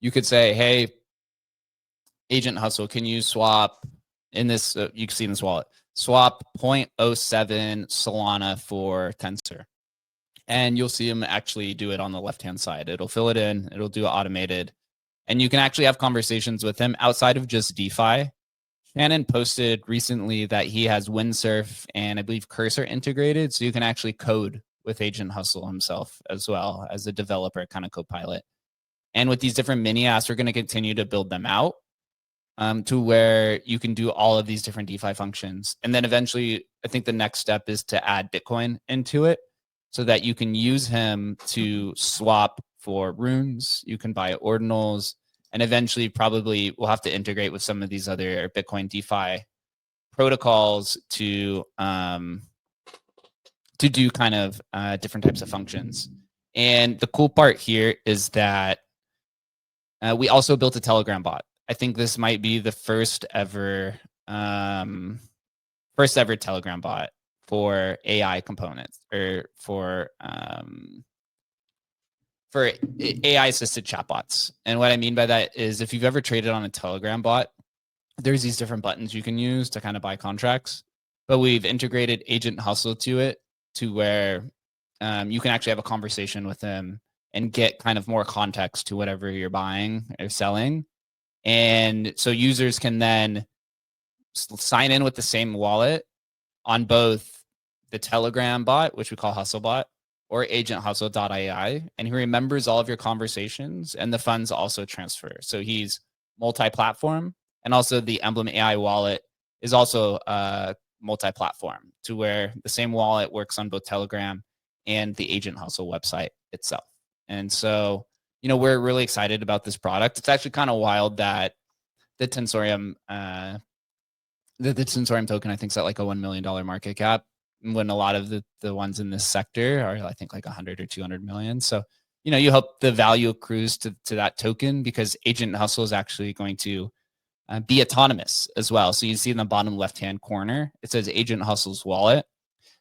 you could say, hey, Agent Hustle, can you swap in this, you can see in this wallet, swap 0.07 Solana for Tensor. And you'll see him actually do it on the left-hand side. It'll fill it in, it'll do it automated. And you can actually have conversations with him outside of just DeFi. Shannon posted recently that he has Windsurf and I believe Cursor integrated. So you can actually code with Agent Hustle himself as well as a developer kind of co-pilot. And with these different mini apps, we're going to continue to build them out to where you can do all of these different DeFi functions. And then eventually, I think the next step is to add Bitcoin into it so that you can use him to swap for runes. You can buy ordinals, and eventually probably we'll have to integrate with some of these other Bitcoin DeFi protocols to do kind of different types of functions. And the cool part here is that we also built a Telegram bot. I think this might be the first ever Telegram bot for AI components, or for AI assisted chatbots. And what I mean by that is if you've ever traded on a Telegram bot, there's these different buttons you can use to kind of buy contracts, but we've integrated Agent Hustle to it to where you can actually have a conversation with them and get kind of more context to whatever you're buying or selling. And so users can then sign in with the same wallet on both the Telegram bot, which we call HustleBot, or agenthustle.ai, and he remembers all of your conversations, and the funds also transfer. So he's multi-platform, and also the Emblem AI wallet is also multi-platform, to where the same wallet works on both Telegram and the Agent Hustle website itself. And so, we're really excited about this product. It's actually kind of wild that the Tensorium, the Tensorium token, I think, is at like a $1 million market cap, when a lot of the ones in this sector are, I think, like 100 or 200 million. So, you hope the value accrues to that token, because Agent Hustle is actually going to be autonomous as well. So you see in the bottom left-hand corner, it says Agent Hustle's wallet.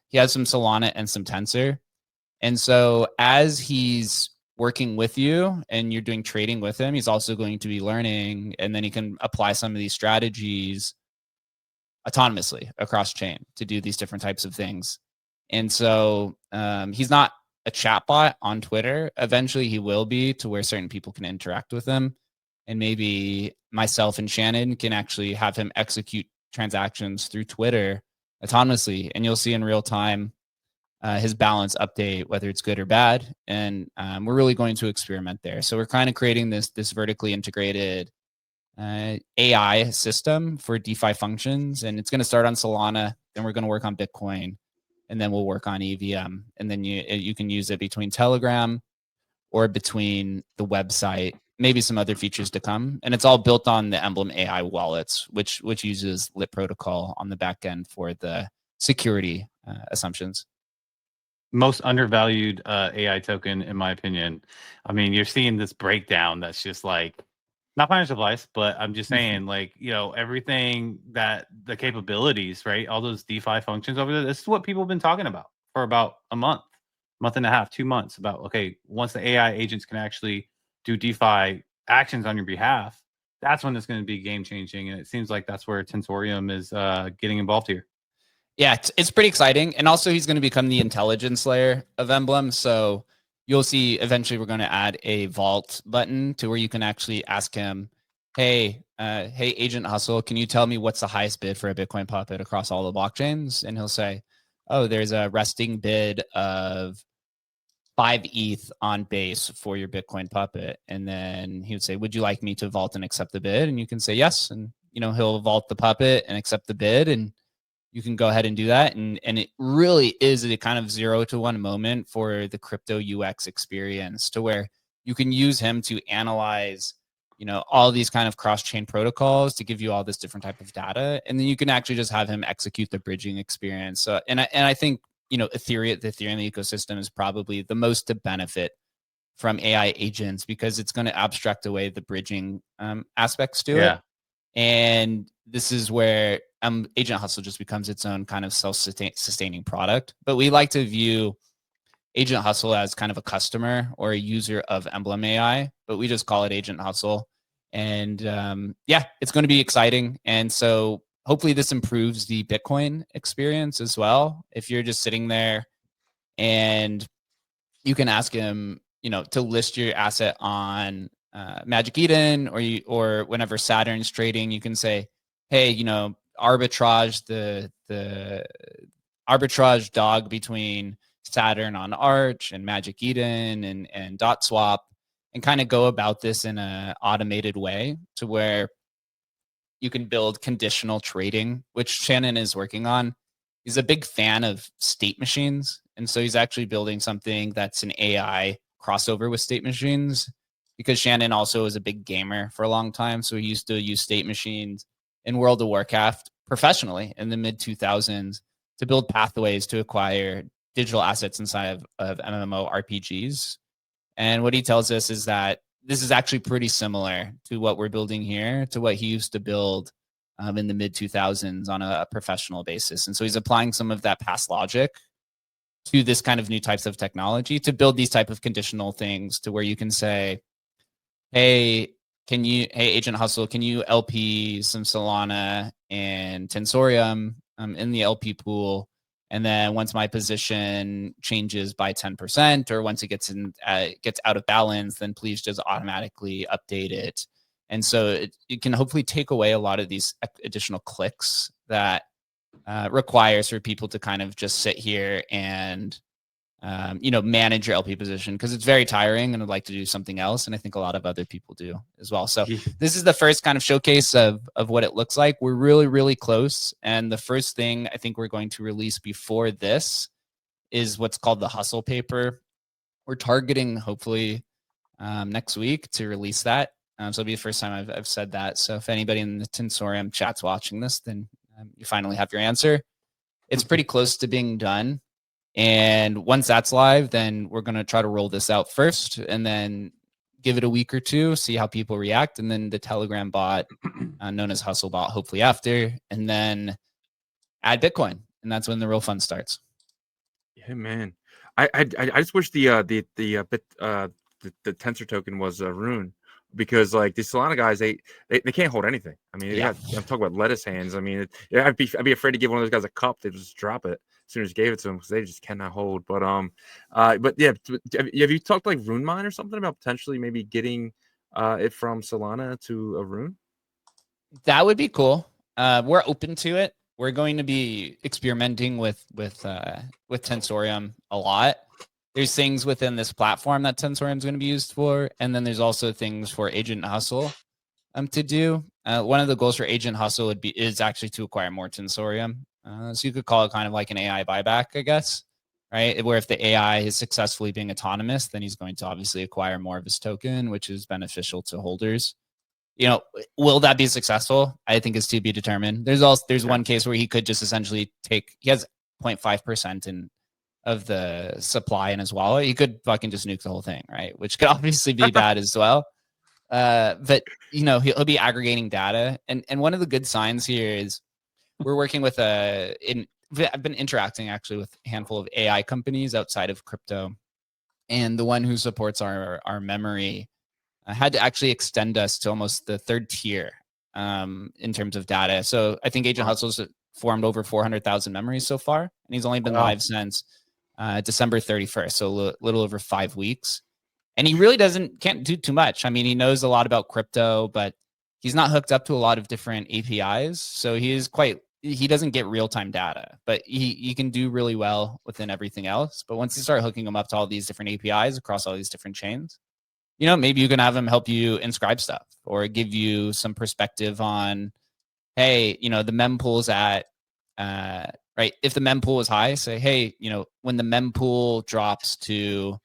He has some Solana and some Tensor. And so as he's working with you and you're doing trading with him, he's also going to be learning, and then he can apply some of these strategies autonomously across chain to do these different types of things. And so he's not a chatbot on Twitter. Eventually he will be, to where certain people can interact with him, and maybe myself and Shannon can actually have him execute transactions through Twitter autonomously, and you'll see in real time his balance update, whether it's good or bad. And we're really going to experiment there. So we're kind of creating this vertically integrated AI system for DeFi functions, and it's going to start on Solana. then we're going to work on Bitcoin, and then we'll work on EVM. And then you can use it between Telegram or between the website, maybe some other features to come. And it's all built on the Emblem AI wallets, which uses Lit protocol on the back end for the security assumptions. Most undervalued AI token, in my opinion. I mean, you're seeing this breakdown that's just like, not financial advice, but I'm just saying, like, you know, everything that the capabilities, right? All those DeFi functions over there. This is what people have been talking about for about a month and a half, 2 months. About, okay, once the AI agents can actually do DeFi actions on your behalf, that's when it's going to be game changing. And it seems like that's where Tensorium is getting involved here. Yeah, it's pretty exciting. And also he's going to become the intelligence layer of Emblem. So you'll see eventually we're going to add a vault button to where you can actually ask him, hey, Agent Hustle, can you tell me what's the highest bid for a Bitcoin puppet across all the blockchains? And he'll say, oh, there's a resting bid of 5 ETH on base for your Bitcoin puppet. And then he would say, would you like me to vault and accept the bid? And you can say yes. And, you know, he'll vault the puppet and accept the bid. And you can go ahead and do that. And it really is a kind of 0 to 1 moment for the crypto UX experience, to where you can use him to analyze, you know, all these kind of cross-chain protocols to give you all this different type of data. And then you can actually just have him execute the bridging experience. And I think, you know, the Ethereum ecosystem is probably the most to benefit from AI agents, because it's going to abstract away the bridging aspects to it. And this is where Agent Hustle just becomes its own kind of self-sustaining product. But we like to view Agent Hustle as kind of a customer or a user of Emblem AI, but we just call it Agent Hustle. And yeah, it's going to be exciting. And so hopefully this improves the Bitcoin experience as well. If you're just sitting there and you can ask him, you know, to list your asset on Magic Eden, or whenever Saturn's trading, you can say, hey, you know, arbitrage the arbitrage dog between Saturn on Arch and Magic Eden and dot swap, and kind of go about this in an automated way to where you can build conditional trading, which Shannon is working on. He's a big fan of state machines. And so he's actually building something that's an AI crossover with state machines, because Shannon also was a big gamer for a long time. So he used to use state machines in World of Warcraft professionally in the mid 2000s to build pathways to acquire digital assets inside of MMO RPGs. And what he tells us is that this is actually pretty similar to what we're building here, to what he used to build in the mid 2000s on a professional basis. And so he's applying some of that past logic to this kind of new types of technology to build these type of conditional things, to where you can say, hey, Agent Hustle, can you LP some Solana and Tensorium in the LP pool? And then once my position changes by 10%, or once it gets out of balance, then please just automatically update it. And so it can hopefully take away a lot of these additional clicks that requires for people to kind of just sit here and you know, manage your LP position, because it's very tiring and I'd like to do something else. And I think a lot of other people do as well. So this is the first kind of showcase of what it looks like. We're really, really close. And the first thing I think we're going to release before this is what's called the hustle paper. We're targeting hopefully next week to release that. So it'll be the first time I've said that. So if anybody in the Tensorium chat's watching this, then you finally have your answer. It's pretty close to being done. And once that's live, then we're going to try to roll this out first, and then give it a week or two, see how people react. And then the Telegram bot, known as Hustle Bot, hopefully after, and then add Bitcoin. And that's when the real fun starts. Yeah, man. I just wish the Tensor token was a Rune, because like these Solana guys, they can't hold anything. I mean, I'm talking about lettuce hands. I mean, I'd be afraid to give one of those guys a cup. They just drop it as soon as you gave it to them, because they just cannot hold. But yeah, have you talked like Rune Mine or something about potentially maybe getting it from Solana to a Rune? That would be cool. We're open to it. We're going to be experimenting with Tensorium a lot. There's things within this platform that Tensorium is going to be used for, and then there's also things for Agent Hustle to do. One of the goals for Agent Hustle is actually to acquire more Tensorium. So you could call it kind of like an AI buyback, I guess, right? Where if the AI is successfully being autonomous, then he's going to obviously acquire more of his token, which is beneficial to holders. Will that be successful? I think is to be determined. There's one case where he could just essentially he has 0.5% of the supply in his wallet. He could fucking just nuke the whole thing, right? Which could obviously be bad as well. But he'll be aggregating data, and one of the good signs here is we're working with I've been interacting actually with a handful of AI companies outside of crypto, and the one who supports our memory had to actually extend us to almost the third tier in terms of data. So I think Agent Hustle's formed over 400,000 memories so far, and he's only been live since December 31st, so a little over 5 weeks. And he really can't do too much. I mean, he knows a lot about crypto, but he's not hooked up to a lot of different APIs. So he doesn't get real-time data, but he can do really well within everything else. But once you start hooking him up to all these different APIs across all these different chains, maybe you can have him help you inscribe stuff or give you some perspective on, hey, the mempool's at, right. If the mempool is high, say, hey, when the mempool drops to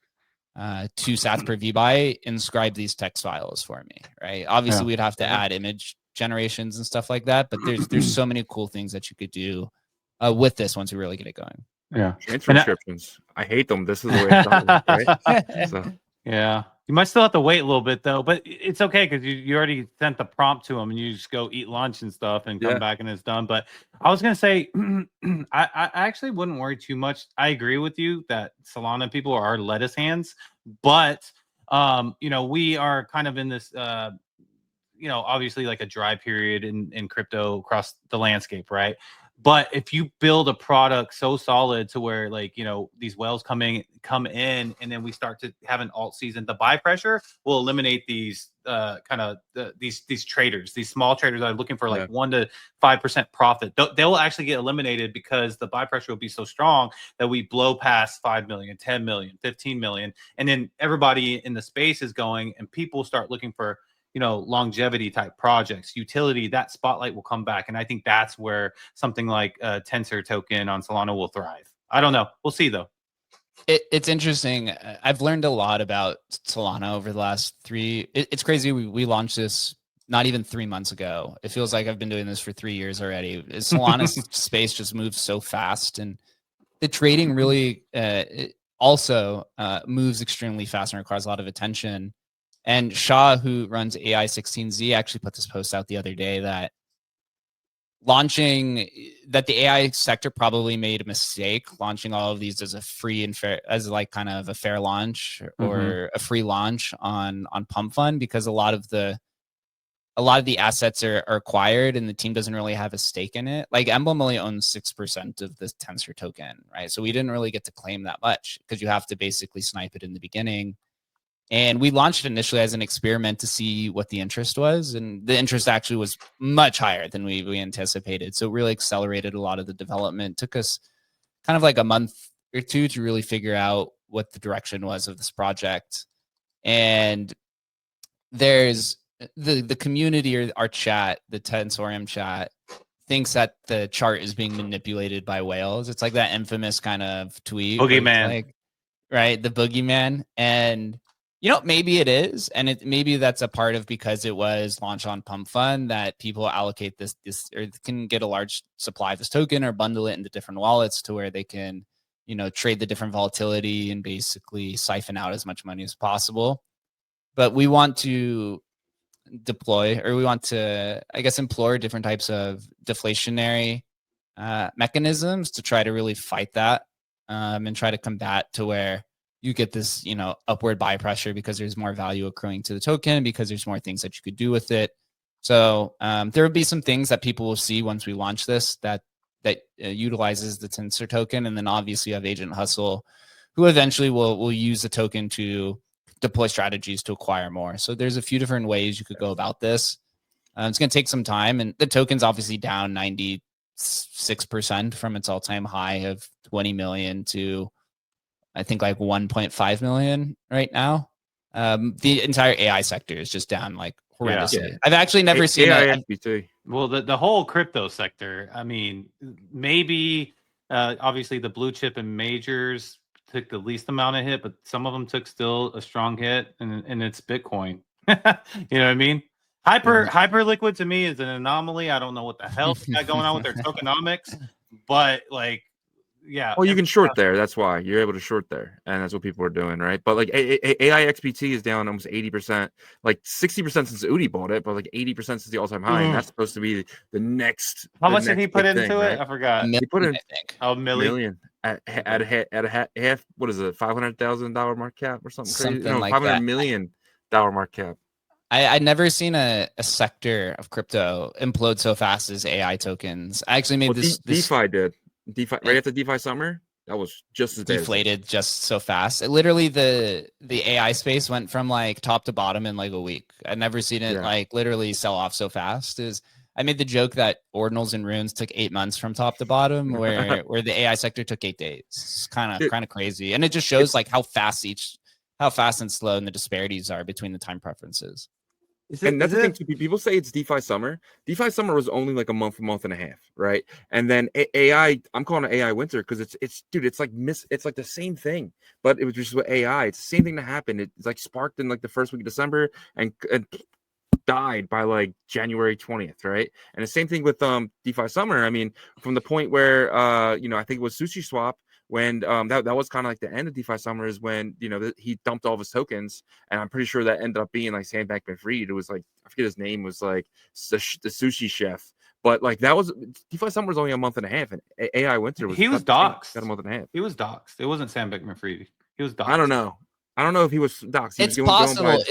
2 sats per VByte, inscribe these text files for me, right? Obviously, we'd have to add image generations and stuff like that, but there's so many cool things that you could do with this once we really get it going. Yeah. Transfer inscriptions. I hate them. This is the way it's done, right? So. Yeah. You might still have to wait a little bit though, but it's okay because you already sent the prompt to him and you just go eat lunch and stuff and come back and it's done. But I was gonna say I actually wouldn't worry too much. I agree with you that Solana people are lettuce hands, but we are kind of in this obviously like a dry period in crypto across the landscape, right? But if you build a product so solid to where these whales come in and then we start to have an alt season, the buy pressure will eliminate these these traders, these small traders that are looking for 1 to 5% profit. They will actually get eliminated because the buy pressure will be so strong that we blow past 5 million, 10 million, 15 million. And then everybody in the space is going and people start looking for longevity type projects, utility. That spotlight will come back, and I think that's where something like a Tensor token on Solana will thrive. I don't know. We'll see though. It's interesting. I've learned a lot about Solana over the last it's crazy. We launched this not even 3 months ago. It feels like I've been doing this for 3 years already. Solana's space just moves so fast, and the trading really also moves extremely fast and requires a lot of attention. And Shah, who runs AI16Z, actually put this post out the other day that the AI sector probably made a mistake launching all of these as a free and fair, as like kind of a fair launch or a free launch on Pump Fund, because a lot of the assets are acquired and the team doesn't really have a stake in it. Like Emblem only owns 6% of the Tensor token, right? So we didn't really get to claim that much because you have to basically snipe it in the beginning. And we launched it initially as an experiment to see what the interest was. And the interest actually was much higher than we anticipated. So it really accelerated a lot of the development. It took us kind of like a month or two to really figure out what the direction was of this project. And there's the community or our chat, the Tensorium chat, thinks that the chart is being manipulated by whales. It's like that infamous kind of tweet. Boogeyman. Right? The boogeyman. And maybe it is, and maybe that's a part of because it was launched on Pump Fund that people allocate this or can get a large supply of this token or bundle it into different wallets to where they can, trade the different volatility and basically siphon out as much money as possible. But we want to deploy, or we want to, I guess, implore different types of deflationary mechanisms to try to really fight that and try to combat to where you get this, upward buy pressure because there's more value accruing to the token because there's more things that you could do with it. So there will be some things that people will see once we launch this that utilizes the Tensor token, and then obviously you have Agent Hustle, who eventually will use the token to deploy strategies to acquire more. So there's a few different ways you could go about this. It's going to take some time, and the token's obviously down 96% from its all-time high of 20 million to I think like 1.5 million right now. The entire AI sector is just down like horrendously. Yeah. I've actually never seen AI Well, the whole crypto sector, I mean, maybe obviously the blue chip and majors took the least amount of hit, but some of them took still a strong hit, and it's Bitcoin. You know what I mean? Hyper liquid to me is an anomaly. I don't know what the hell they got going on with their tokenomics, but like, yeah. Well, you can short there. That's why you're able to short there, and that's what people are doing, right? But like AI XPT is down almost 80%, like 60% since Udi bought it, but like 80% since the all-time high, and that's supposed to be the next. How much did he put into it? Right? I forgot. Million, He put in I think. a million at a half. What is it? $500,000 market cap or something crazy? Something No, like $500 that. million market cap. I'd never seen a sector of crypto implode so fast as AI tokens. I actually made this DeFi did. DeFi right after DeFi summer, that was just as bad. Deflated just so fast. Literally the AI space went from like top to bottom in like a week. I'd never seen it like literally sell off so fast. I made the joke that Ordinals and Runes took 8 months from top to bottom, where the AI sector took 8 days. It's kind of crazy, and it just shows like how fast and slow and the disparities are between the time preferences. And that's the thing too. People say it's DeFi summer. DeFi summer was only like a month and a half, right? And then AI, I'm calling it AI winter because it's like the same thing, but it was just with AI. It's the same thing that happened. It's like sparked in like the first week of December and died by like January 20th, right? And the same thing with DeFi summer. I mean, from the point where I think it was Sushi Swap, when that was kind of like the end of DeFi summer, is when he dumped all of his tokens, and I'm pretty sure that ended up being like Sam Bankman-Fried. It was like, I forget his name, was like the sushi chef, but like that was DeFi summer was only a month and a half, and AI winter was doxxed. Got a month and a half. He was doxxed. It wasn't Sam Bankman-Fried. He was doxxed. I don't know if he was doxxed. It's possible.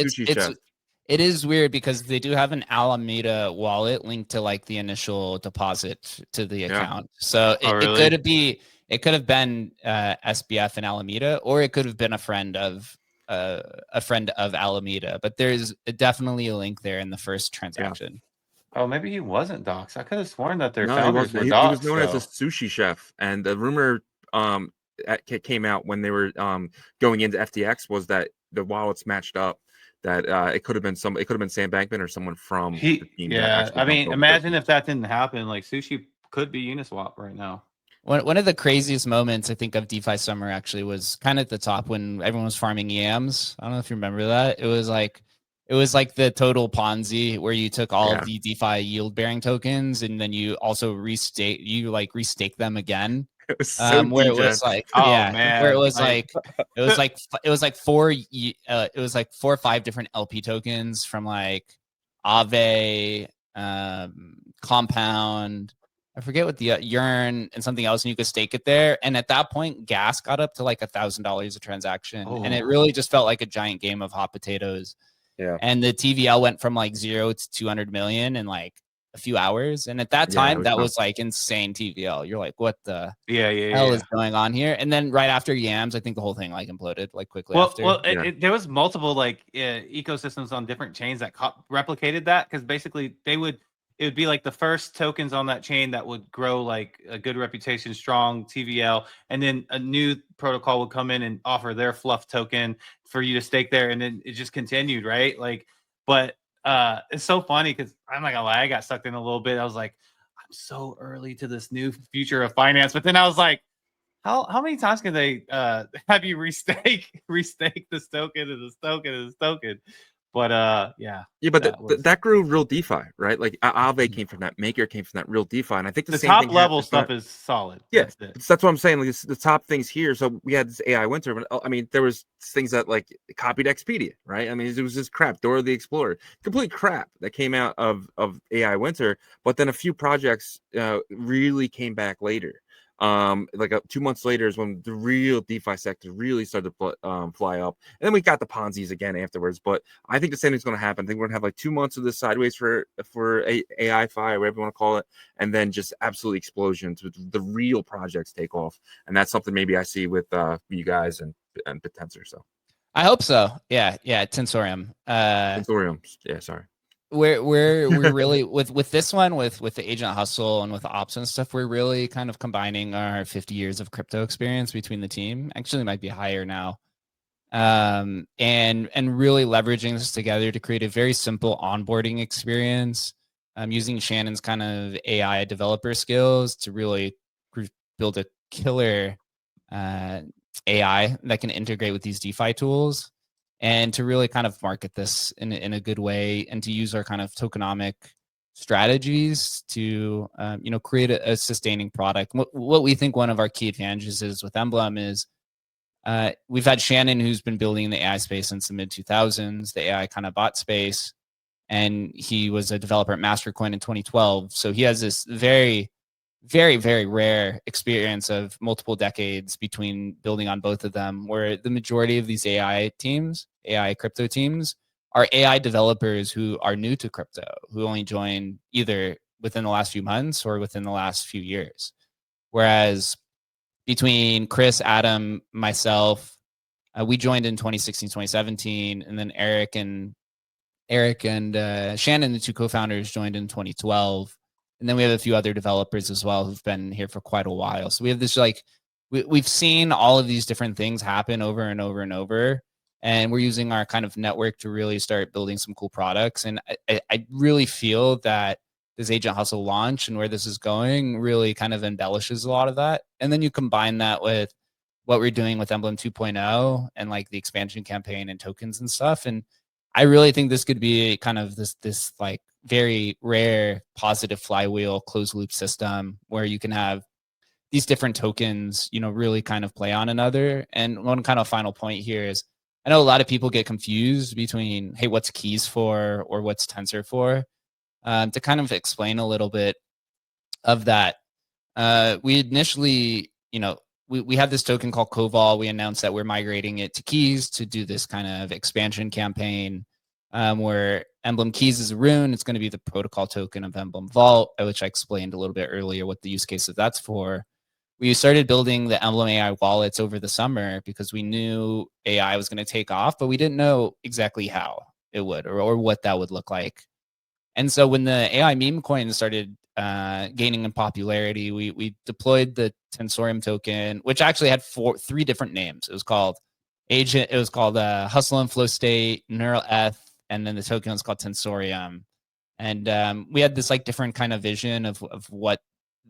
It is weird because they do have an Alameda wallet linked to like the initial deposit to the account. So it could have been SBF and Alameda, or it could have been a friend of Alameda. But there's definitely a link there in the first transaction. Oh, maybe he wasn't doxxed. I could have sworn that their founders were doxxed. He was known as a sushi chef, and the rumor came out when they were going into FTX was that the wallets matched up. That it could have been Sam Bankman or someone from the team. Yeah, I mean, imagine if that didn't happen. Like Sushi could be Uniswap right now. One of the craziest moments I think of DeFi summer actually was kind of at the top when everyone was farming yams. I don't know if you remember that. It was like the total Ponzi where you took all of the DeFi yield bearing tokens and then you also restake them again. It was so where it was like, man, where it was like 4 or 5 different LP tokens from like Aave, Compound, I forget what the Yearn and something else, and you could stake it there. And at that point, gas got up to like $1,000 a transaction, and it really just felt like a giant game of hot potatoes. Yeah. And the TVL went from like 0 to 200 million in like a few hours, and at that time that was like insane TVL. You're like, what the hell is going on here? And then right after yams, I think the whole thing like imploded like quickly after. There was multiple like ecosystems on different chains that replicated that, because basically it would be like the first tokens on that chain that would grow like a good reputation, strong TVL, and then a new protocol would come in and offer their fluff token for you to stake there, and then it just continued, right? Like, but it's so funny because I'm not gonna lie, I got sucked in a little bit. I was like, I'm so early to this new future of finance, but then I was like, how many times can they have you restake this token and this token and this token? But but that grew real DeFi, right? Like Aave came from that, Maker came from that real DeFi, and I think the same top thing level stuff is solid. Yeah, that's what I'm saying. Like the top things here. So we had this AI winter, but I mean, there was things that like copied Expedia, right? I mean, it was just crap. Dora the Explorer, complete crap that came out of AI winter. But then a few projects really came back later. Like 2 months later is when the real DeFi sector really started to fly up, and then we got the Ponzi's again afterwards. But I think the same thing's going to happen. I think we're going to have like 2 months of this sideways for AI-fi, whatever you want to call it, and then just absolute explosions with the real projects take off, and that's something maybe I see with you guys and Bitensor. So I hope so. Yeah, Tensorium. Tensorium. Yeah, sorry. We're really with this one with the agent hustle and with the ops and stuff, we're really kind of combining our 50 years of crypto experience between the team. Actually might be higher now. And really leveraging this together to create a very simple onboarding experience using Shannon's kind of AI developer skills to really build a killer AI that can integrate with these DeFi tools, and to really kind of market this in a good way, and to use our kind of tokenomic strategies to create a sustaining product. What we think one of our key advantages is with Emblem is we've had Shannon, who's been building the AI space since the mid 2000s, the AI kind of bot space, and he was a developer at Mastercoin in 2012. So he has this very, very, very rare experience of multiple decades between building on both of them, where the majority of these AI teams, AI crypto teams, are AI developers who are new to crypto, who only joined either within the last few months or within the last few years. Whereas between Chris, Adam, myself, we joined in 2016, 2017, and then Eric and Shannon, the two co-founders, joined in 2012. And then we have a few other developers as well who've been here for quite a while. So we have this we've seen all of these different things happen over and over and over. And we're using our kind of network to really start building some cool products. And I really feel that this Agent Hustle launch and where this is going really kind of embellishes a lot of that. And then you combine that with what we're doing with Emblem 2.0 and like the expansion campaign and tokens and stuff. And I really think this could be kind of this like very rare positive flywheel closed loop system where you can have these different tokens, really kind of play on another. And one kind of final point here is I know a lot of people get confused between, hey, what's keys for or what's tensor for? To kind of explain a little bit of that, we initially, we had this token called Koval. We announced that we're migrating it to keys to do this kind of expansion campaign where Emblem Keys is a rune. It's going to be the protocol token of Emblem Vault, which I explained a little bit earlier what the use case of that's for. We started building the Emblem AI wallets over the summer because we knew AI was going to take off, but we didn't know exactly how it would or what that would look like. And so when the AI meme coin started gaining in popularity, we deployed the Tensorium token, which actually had three different names. It was called Agent. It was called Hustle and Flow State, Neural Eth, and then the token was called Tensorium. And we had this like different kind of vision of what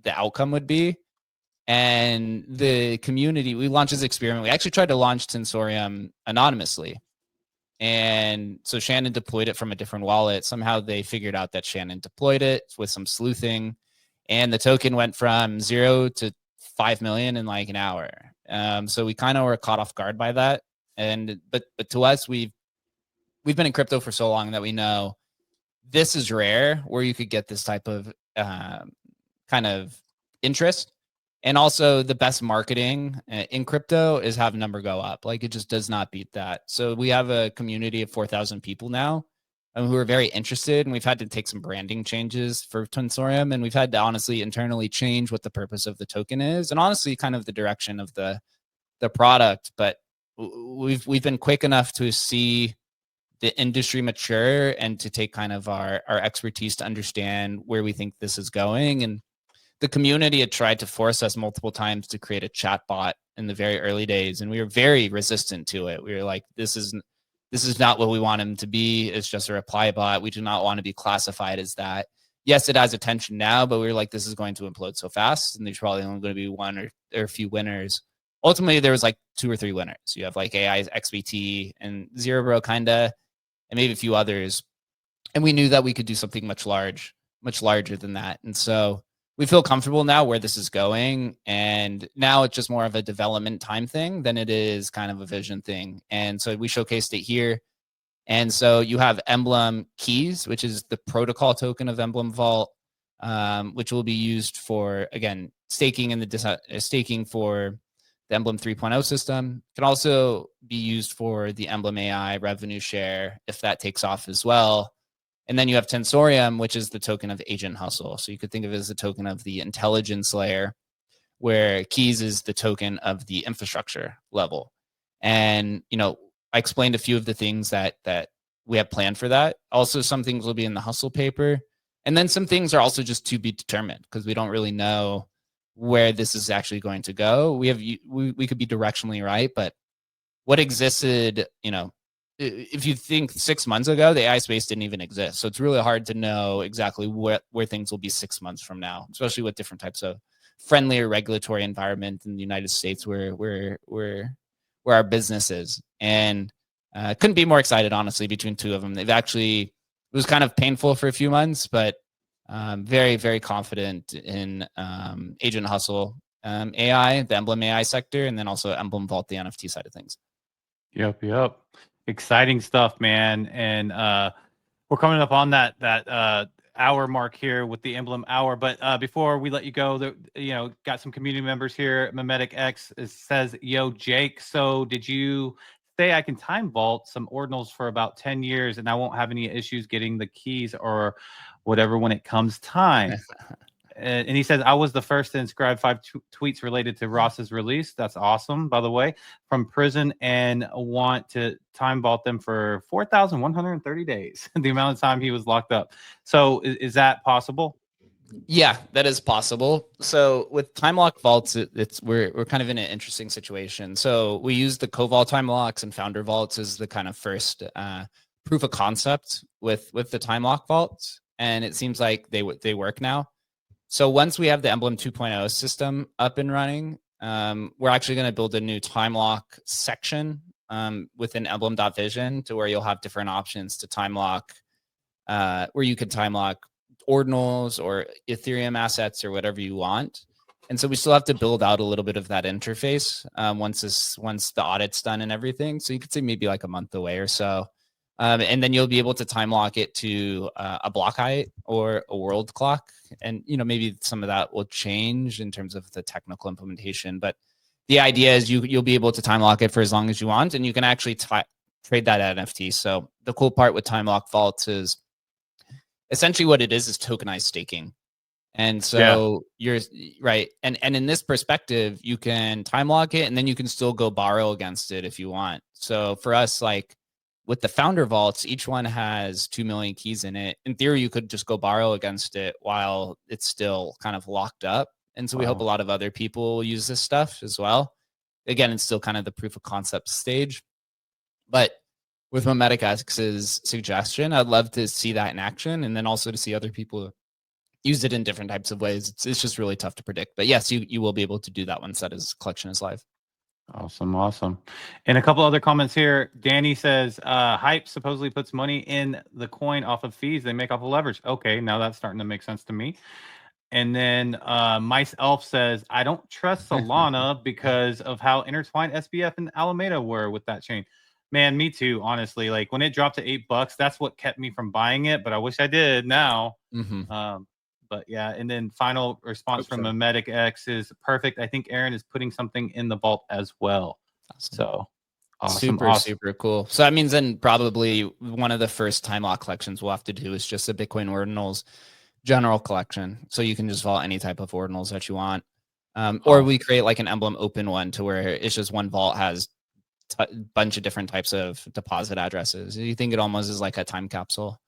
the outcome would be. And the community, we launched this experiment. We actually tried to launch Tensorium anonymously. And so Shannon deployed it from a different wallet. Somehow they figured out that Shannon deployed it with some sleuthing, and the token went from 0 to 5 million in like an hour. So we kind of were caught off guard by that. But to us, we've been in crypto for so long that we know this is rare where you could get this type of kind of interest. And also the best marketing in crypto is have number go up. Like it just does not beat that. So we have a community of 4,000 people now who are very interested, and we've had to take some branding changes for Tensorium, and we've had to honestly internally change what the purpose of the token is, and honestly kind of the direction of the product. But we've been quick enough to see the industry mature and to take kind of our expertise to understand where we think this is going. And the community had tried to force us multiple times to create a chat bot in the very early days, and we were very resistant to it. We were like, this is not what we want him to be. It's just a reply bot. We do not want to be classified as that. Yes, it has attention now, but we were like, this is going to implode so fast, and there's probably only going to be one or a few winners. Ultimately, there was like 2 or 3 winners. You have like AI, XBT, and Zero Bro kinda, and maybe a few others. And we knew that we could do something much larger than that. And so we feel comfortable now where this is going. And now it's just more of a development time thing than it is kind of a vision thing. And so we showcased it here. And so you have Emblem Keys, which is the protocol token of Emblem Vault, which will be used for, again, staking staking for the Emblem 3.0 system. It can also be used for the Emblem AI revenue share if that takes off as well. And then you have Tensorium, which is the token of Agent Hustle. So you could think of it as the token of the intelligence layer, where Keys is the token of the infrastructure level. And, I explained a few of the things that we have planned for that. Also, some things will be in the Hustle paper. And then some things are also just to be determined because we don't really know where this is actually going to go. We could be directionally right, but what existed, if you think 6 months ago, the AI space didn't even exist. So it's really hard to know exactly where things will be 6 months from now, especially with different types of friendlier regulatory environment in the United States where our business is. And couldn't be more excited, honestly, between two of them. They've actually, it was kind of painful for a few months, but very, very confident in Agent Hustle AI, the Emblem AI sector, and then also Emblem Vault, the NFT side of things. Yep. Exciting stuff, man. And we're coming up on that hour mark here with the Emblem Hour. But before we let you go, got some community members here. Memetic X says, "Yo, Jake. So did you say I can time vault some ordinals for about 10 years and I won't have any issues getting the keys or whatever when it comes time?" And he says, "I was the first to inscribe 5 tweets related to Ross's release." That's awesome, by the way, from prison, and want to time vault them for 4,130 days, the amount of time he was locked up. So is that possible? Yeah, that is possible. So with time lock vaults, we're kind of in an interesting situation. So we use the co-vault time locks and founder vaults as the kind of first proof of concept with the time lock vaults, and it seems like they work now. So once we have the Emblem 2.0 system up and running, we're actually going to build a new time lock section within Emblem.vision to where you'll have different options to time lock, where you can time lock ordinals or Ethereum assets or whatever you want. And so we still have to build out a little bit of that interface once the audit's done and everything. So you could say maybe like a month away or so. And then you'll be able to time lock it to a block height or a world clock. And, maybe some of that will change in terms of the technical implementation. But the idea is you'll be able to time lock it for as long as you want, and you can actually trade that NFT. So the cool part with time lock vaults is essentially what it is tokenized staking. And so you're right. And in this perspective, you can time lock it and then you can still go borrow against it if you want. So for us, like, with the founder vaults, each one has 2 million keys in it. In theory, you could just go borrow against it while it's still kind of locked up. And so we hope a lot of other people will use this stuff as well. Again, it's still kind of the proof of concept stage. But with Memetic X's suggestion, I'd love to see that in action, and then also to see other people use it in different types of ways. It's just really tough to predict. But yes, you will be able to do that once that collection is live. Awesome. And a couple other comments here. Danny says, Hype supposedly puts money in the coin off of fees they make off of leverage. Okay, now that's starting to make sense to me. And then Mice Elf says, I don't trust Solana because of how intertwined SBF and Alameda were with that chain. Man, me too, honestly. Like when it dropped to $8, that's what kept me from buying it, but I wish I did now. But yeah, and then final response from Memetic X is perfect. I think Aaron is putting something in the vault as well. Awesome. So awesome. Super cool. So that means then probably one of the first time lock collections we'll have to do is just a Bitcoin Ordinals general collection. So you can just vault any type of ordinals that you want. Or we create like an Emblem open one to where it's just one vault has a bunch of different types of deposit addresses. You think it almost is like a time capsule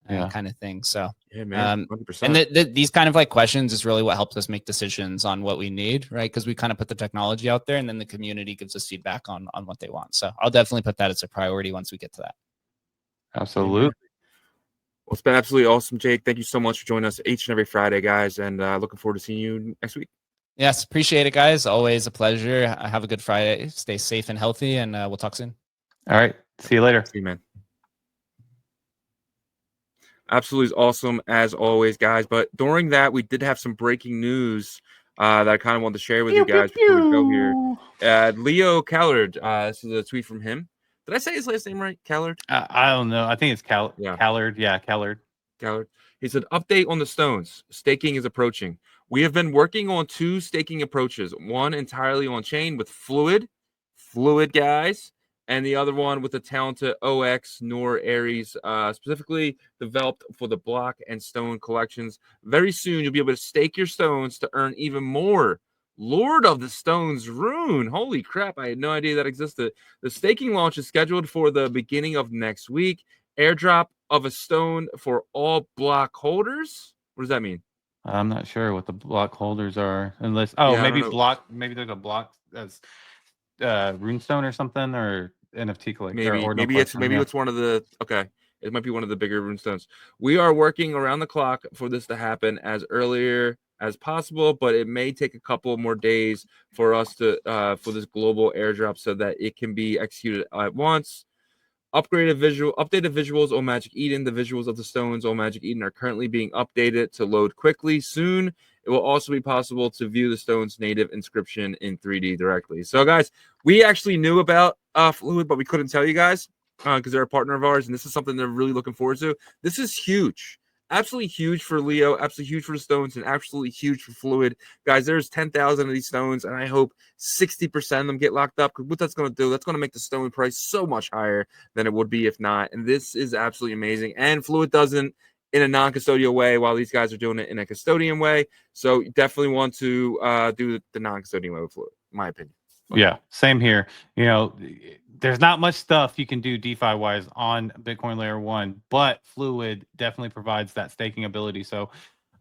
kind of thing. So yeah, man, 100%. And these kind of like questions is really what helps us make decisions on what we need, right? Because we kind of put the technology out there and then the community gives us feedback on what they want. So I'll definitely put that as a priority once we get to that. Absolutely. Well, it's been absolutely awesome, Jake. Thank you so much for joining us each and every Friday, guys. And looking forward to seeing you next week. Yes, appreciate it, guys. Always a pleasure. Have a good Friday. Stay safe and healthy, and we'll talk soon. All right. See you later. See you, man. Absolutely awesome, as always, guys. But during that, we did have some breaking news that I kind of wanted to share with you guys before we go here. Leo Callard, this is a tweet from him. Did I say his last name right? Callard? I don't know. I think it's Callard. Yeah, Callard. He said, update on the stones. Staking is approaching. We have been working on 2 staking approaches. One entirely on chain with Fluid, guys, and the other one with the talented OX Nor Aries, specifically developed for the block and stone collections. Very soon, you'll be able to stake your stones to earn even more. Lord of the Stones rune. Holy crap, I had no idea that existed. The staking launch is scheduled for the beginning of next week. Airdrop of a stone for all block holders. What does that mean? I'm not sure what the block holders are, unless maybe there's a block that's runestone or something, or NFT collector. Maybe it's one of the it might be one of the bigger runestones. We are working around the clock for this to happen as earlier as possible, but it may take a couple more days for us to for this global airdrop so that it can be executed at once. Updated visuals on Magic Eden. The visuals of the stones on Magic Eden are currently being updated to load quickly. Soon, it will also be possible to view the stone's native inscription in 3D directly. So, guys, we actually knew about Fluid, but we couldn't tell you guys because they're a partner of ours, and this is something they're really looking forward to. This is huge. Absolutely huge for Leo, absolutely huge for the stones, and absolutely huge for Fluid. Guys, there's 10,000 of these stones, and I hope 60% of them get locked up. Because what that's going to do, that's going to make the stone price so much higher than it would be if not. And this is absolutely amazing. And Fluid doesn't in a non-custodial way while these guys are doing it in a custodian way. So you definitely want to do the non-custodian way with Fluid, in my opinion. Yeah, same here. You know, there's not much stuff you can do DeFi wise on Bitcoin layer 1, but Fluid definitely provides that staking ability. So,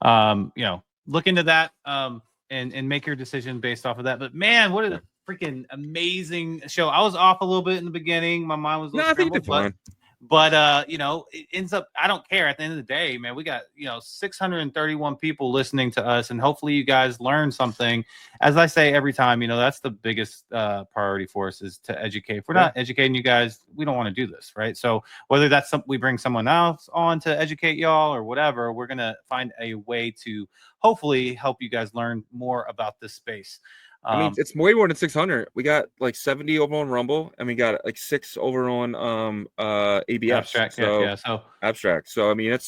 you know, look into that and make your decision based off of that. But man, what a freaking amazing show. I was off a little bit in the beginning. My mind was a little scrambled, but you know, it ends up, I don't care. At the end of the day, man, we got, you know, 631 people listening to us, and hopefully you guys learn something. As I say every time, you know, that's the biggest priority for us, is to educate. If we're not educating you guys, we don't want to do this, right? So whether that's we bring someone else on to educate y'all or whatever, we're gonna find a way to hopefully help you guys learn more about this space. I mean, it's way more than 600. We got like 70 over on Rumble, and we got like 6 over on ABS. Abstract, so Abstract. So I mean,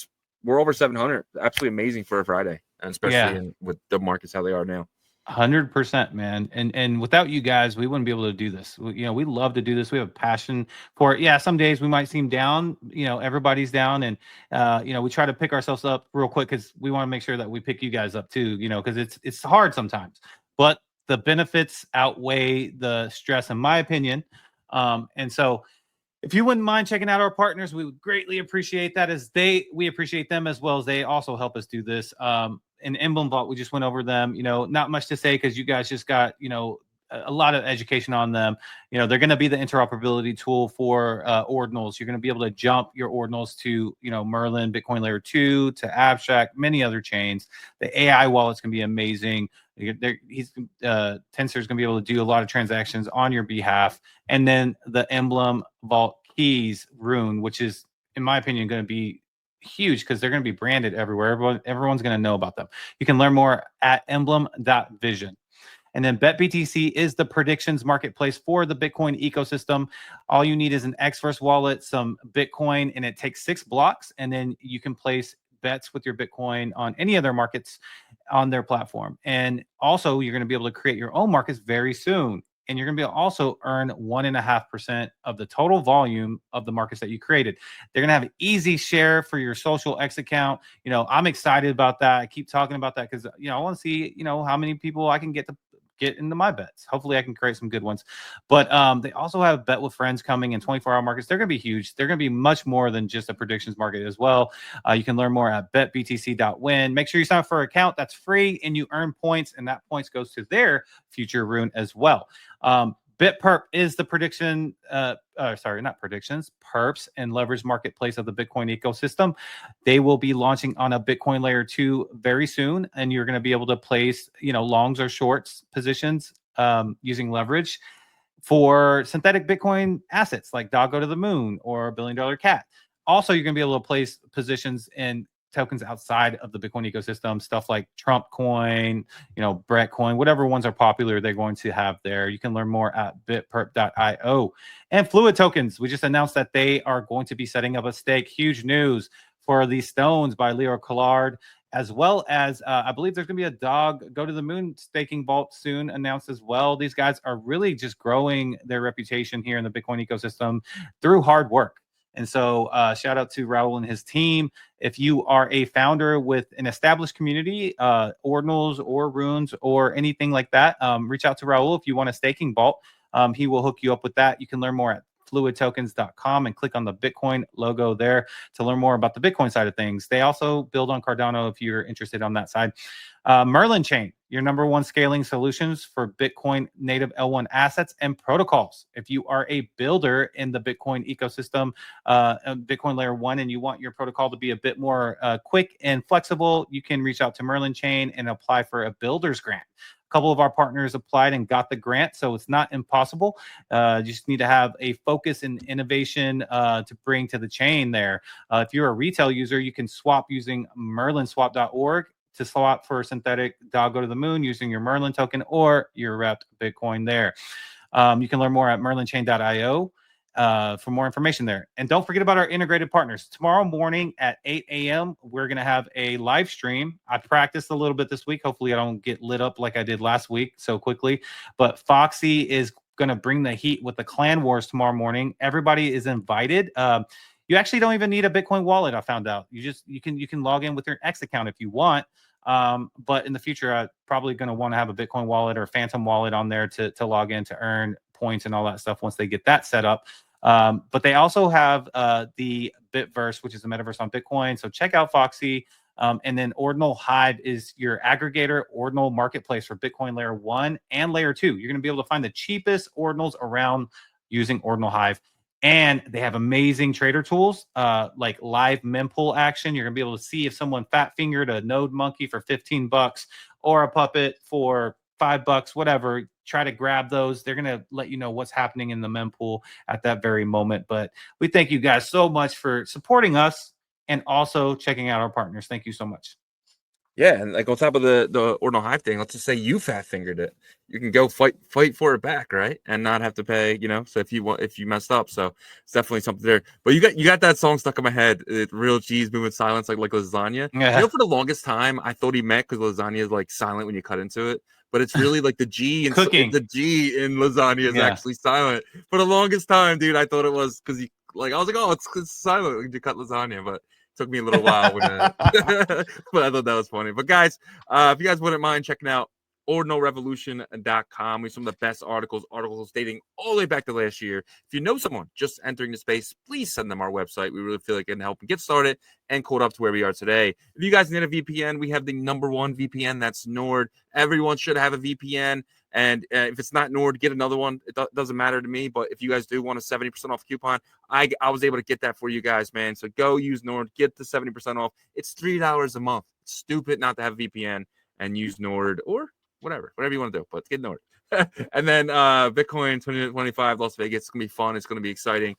we're over 700. Absolutely amazing for a Friday, and especially with the markets how they are now. 100%, man. And without you guys, we wouldn't be able to do this. You know, we love to do this. We have a passion for it. Yeah, some days we might seem down. You know, everybody's down, and you know, we try to pick ourselves up real quick because we want to make sure that we pick you guys up too. You know, because it's hard sometimes, but the benefits outweigh the stress, in my opinion. And so if you wouldn't mind checking out our partners, we would greatly appreciate that, as we appreciate them as well, as they also help us do this. In Emblem Vault, we just went over them. You know, not much to say because you guys just got, you know, a lot of education on them. You know, they're going to be the interoperability tool for ordinals. You're going to be able to jump your ordinals to, you know, Merlin, Bitcoin Layer 2, to Abstract, many other chains. The AI wallet's going to be amazing. Tensor's going to be able to do a lot of transactions on your behalf. And then the Emblem Vault keys rune, which is, in my opinion, going to be huge because they're going to be branded everywhere. Everyone's going to know about them. You can learn more at emblem.vision. And then BetBTC is the predictions marketplace for the Bitcoin ecosystem. All you need is an Xverse wallet, some Bitcoin, and it takes 6 blocks. And then you can place bets with your Bitcoin on any other markets on their platform. And also, you're going to be able to create your own markets very soon. And you're going to be able to also earn 1.5% of the total volume of the markets that you created. They're going to have an easy share for your social X account. You know, I'm excited about that. I keep talking about that because, you know, I want to see, you know, how many people I can get into my bets. Hopefully I can create some good ones. But they also have Bet with Friends coming in 24-hour markets. They're going to be huge. They're going to be much more than just a predictions market as well. You can learn more at betbtc.win. Make sure you sign up for an account. That's free, and you earn points, and that points goes to their future rune as well. BitPerp is the perps and leverage marketplace of the Bitcoin ecosystem. They will be launching on a Bitcoin layer 2 very soon, and you're going to be able to place, you know, longs or shorts positions using leverage for synthetic Bitcoin assets like Dog Go to the Moon or $1 Billion Cat. Also, you're going to be able to place positions in tokens outside of the Bitcoin ecosystem, stuff like Trump coin, you know, Brett coin, whatever ones are popular, they're going to have there. You can learn more at bitperp.io. And Fluid tokens, we just announced that they are going to be setting up a stake. Huge news for the Stones by Leo Collard, as well as I believe there's going to be a Dog Go to the Moon staking vault soon announced as well. These guys are really just growing their reputation here in the Bitcoin ecosystem through hard work. And so shout out to Raul and his team. If you are a founder with an established community, ordinals or runes or anything like that, reach out to Raul if you want a staking vault. He will hook you up with that. You can learn more at fluidtokens.com and click on the Bitcoin logo there to learn more about the Bitcoin side of things. They also build on Cardano if you're interested on that side. Merlin Chain, your number one scaling solutions for Bitcoin native L1 assets and protocols. If you are a builder in the Bitcoin ecosystem, Bitcoin layer 1, and you want your protocol to be a bit more quick and flexible, you can reach out to Merlin Chain and apply for a builder's grant. A couple of our partners applied and got the grant, so it's not impossible. You just need to have a focus and innovation to bring to the chain there. If you're a retail user, you can swap using merlinswap.org to swap for synthetic dog go to the moon using your Merlin token or your repped Bitcoin there. You can learn more at merlinchain.io for more information there. And don't forget about our integrated partners. Tomorrow morning at 8 a.m., we're going to have a live stream. I practiced a little bit this week. Hopefully I don't get lit up like I did last week so quickly. But Foxy is going to bring the heat with the clan wars tomorrow morning. Everybody is invited. You actually don't even need a Bitcoin wallet, I found out. You can log in with your X account if you want. But in the future, I'm probably going to want to have a Bitcoin wallet or Phantom wallet on there to log in to earn points and all that stuff once they get that set up. But they also have the Bitverse, which is the metaverse on Bitcoin. So check out Foxy. And then Ordinal Hive is your aggregator Ordinal marketplace for Bitcoin layer 1 and layer 2. You're going to be able to find the cheapest Ordinals around using Ordinal Hive. And they have amazing trader tools like live mempool action. You're going to be able to see if someone fat fingered a node monkey for $15 or a puppet for $5, whatever. Try to grab those. They're going to let you know what's happening in the mempool at that very moment. But we thank you guys so much for supporting us and also checking out our partners. Thank you so much. Yeah, and like on top of the Ordinal Hive thing, let's just say you fat fingered it. You can go fight for it back, right? And not have to pay, So if you messed up, so it's definitely something there. But you got that song stuck in my head. Real cheese moving silence like lasagna. Yeah. For the longest time I thought he meant because lasagna is like silent when you cut into it, but it's really like the G in Cooking. The G in lasagna is actually silent. For the longest time, dude, I thought it was because I was like, oh, it's silent when you cut lasagna, but took me a little while but I thought that was funny. But guys, if you guys wouldn't mind checking out ordinalrevolution.com, we have some of the best articles dating all the way back to last year. If you know someone just entering the space, please send them our website. We really feel like it can help them get started and code up to where we are today. If you guys need a VPN, we have the number one VPN. That's Nord. Everyone should have a VPN. And if it's not Nord, get another one. It doesn't matter to me. But if you guys do want a 70% off coupon, I was able to get that for you guys, man. So go use Nord, get the 70% off. It's $3 a month. It's stupid not to have VPN and use Nord or whatever you want to do. But get Nord. And then Bitcoin 2025 Las Vegas. It's going to be fun. It's going to be exciting.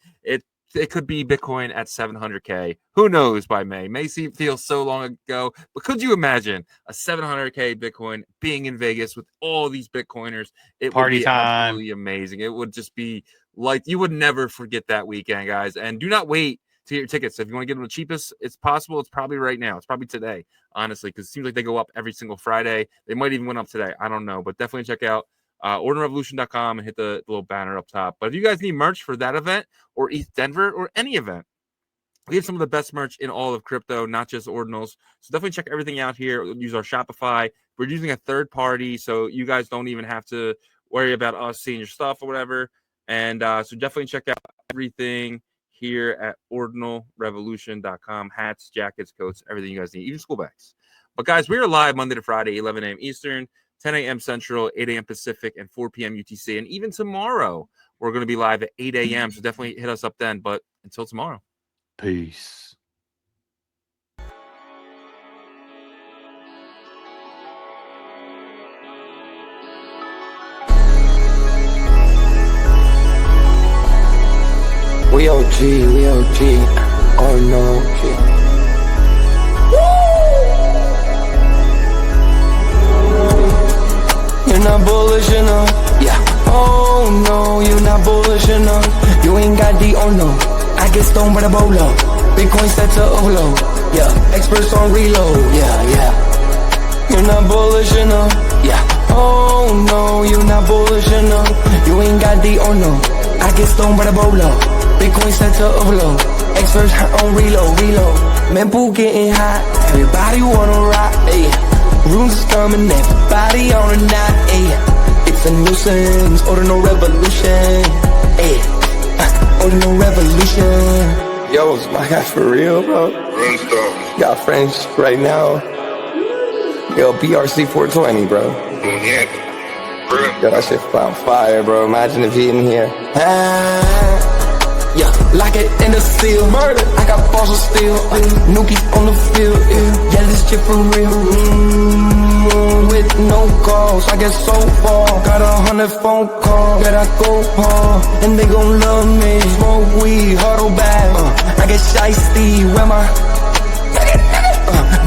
It could be Bitcoin at 700K. Who knows by May? May feel so long ago, but could you imagine a 700K Bitcoin being in Vegas with all these Bitcoiners? It Party would be time. absolutely amazing. It would just be like you would never forget that weekend, guys. And do not wait to get your tickets. If you want to get them the cheapest, it's possible. It's probably right now. It's probably today, honestly, because it seems like they go up every single Friday. They might even went up today. I don't know, but definitely check out ordinalrevolution.com and hit the little banner up top. But if you guys need merch for that event or East Denver or any event, we have some of the best merch in all of crypto, not just ordinals. So definitely check everything out here. Use our Shopify. We're using a third party, so you guys don't even have to worry about us seeing your stuff or whatever. And so definitely check out everything here at ordinalrevolution.com. Hats, jackets, coats, everything you guys need, even school bags. But guys, we are live Monday to Friday, 11 a.m. Eastern, 10 a.m. Central, 8 a.m. Pacific, and 4 p.m. UTC. And even tomorrow, we're going to be live at 8 a.m. So definitely hit us up then. But until tomorrow. Peace. We OG, oh no, You're not bullish enough, yeah. Oh no, you're not bullish enough. You ain't got D or no. I get stoned by the bolo. Bitcoin set to overload, yeah. Experts on reload, yeah. You're not bullish enough, yeah. Oh no, you're not bullish enough. You ain't got D or no. I get stoned by the bolo. Bitcoin set to overload. Experts on reload. Mempool getting hot. Everybody wanna rock, ayy. Runes is coming, everybody on a knot, ayy. It's a nuisance, Ordinal Revolution, ayy. Ordinal Revolution. Yo, is my guy for real, bro? Got friends right now. Yo, BRC 420, bro. Yo, that shit on fire, bro. Imagine if he in here. Yeah, lock it in the seal. Murder. I got balls of steel. Nookie on the field. Yeah, this shit for real. With no calls, I get so far. Got 100 phone calls that I go hard, and they gon' love me. Smoke weed, huddle back. I get shiesty. Where my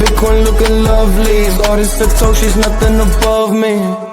Bitcoin looking lovely. All this Satoshi's nothing above me.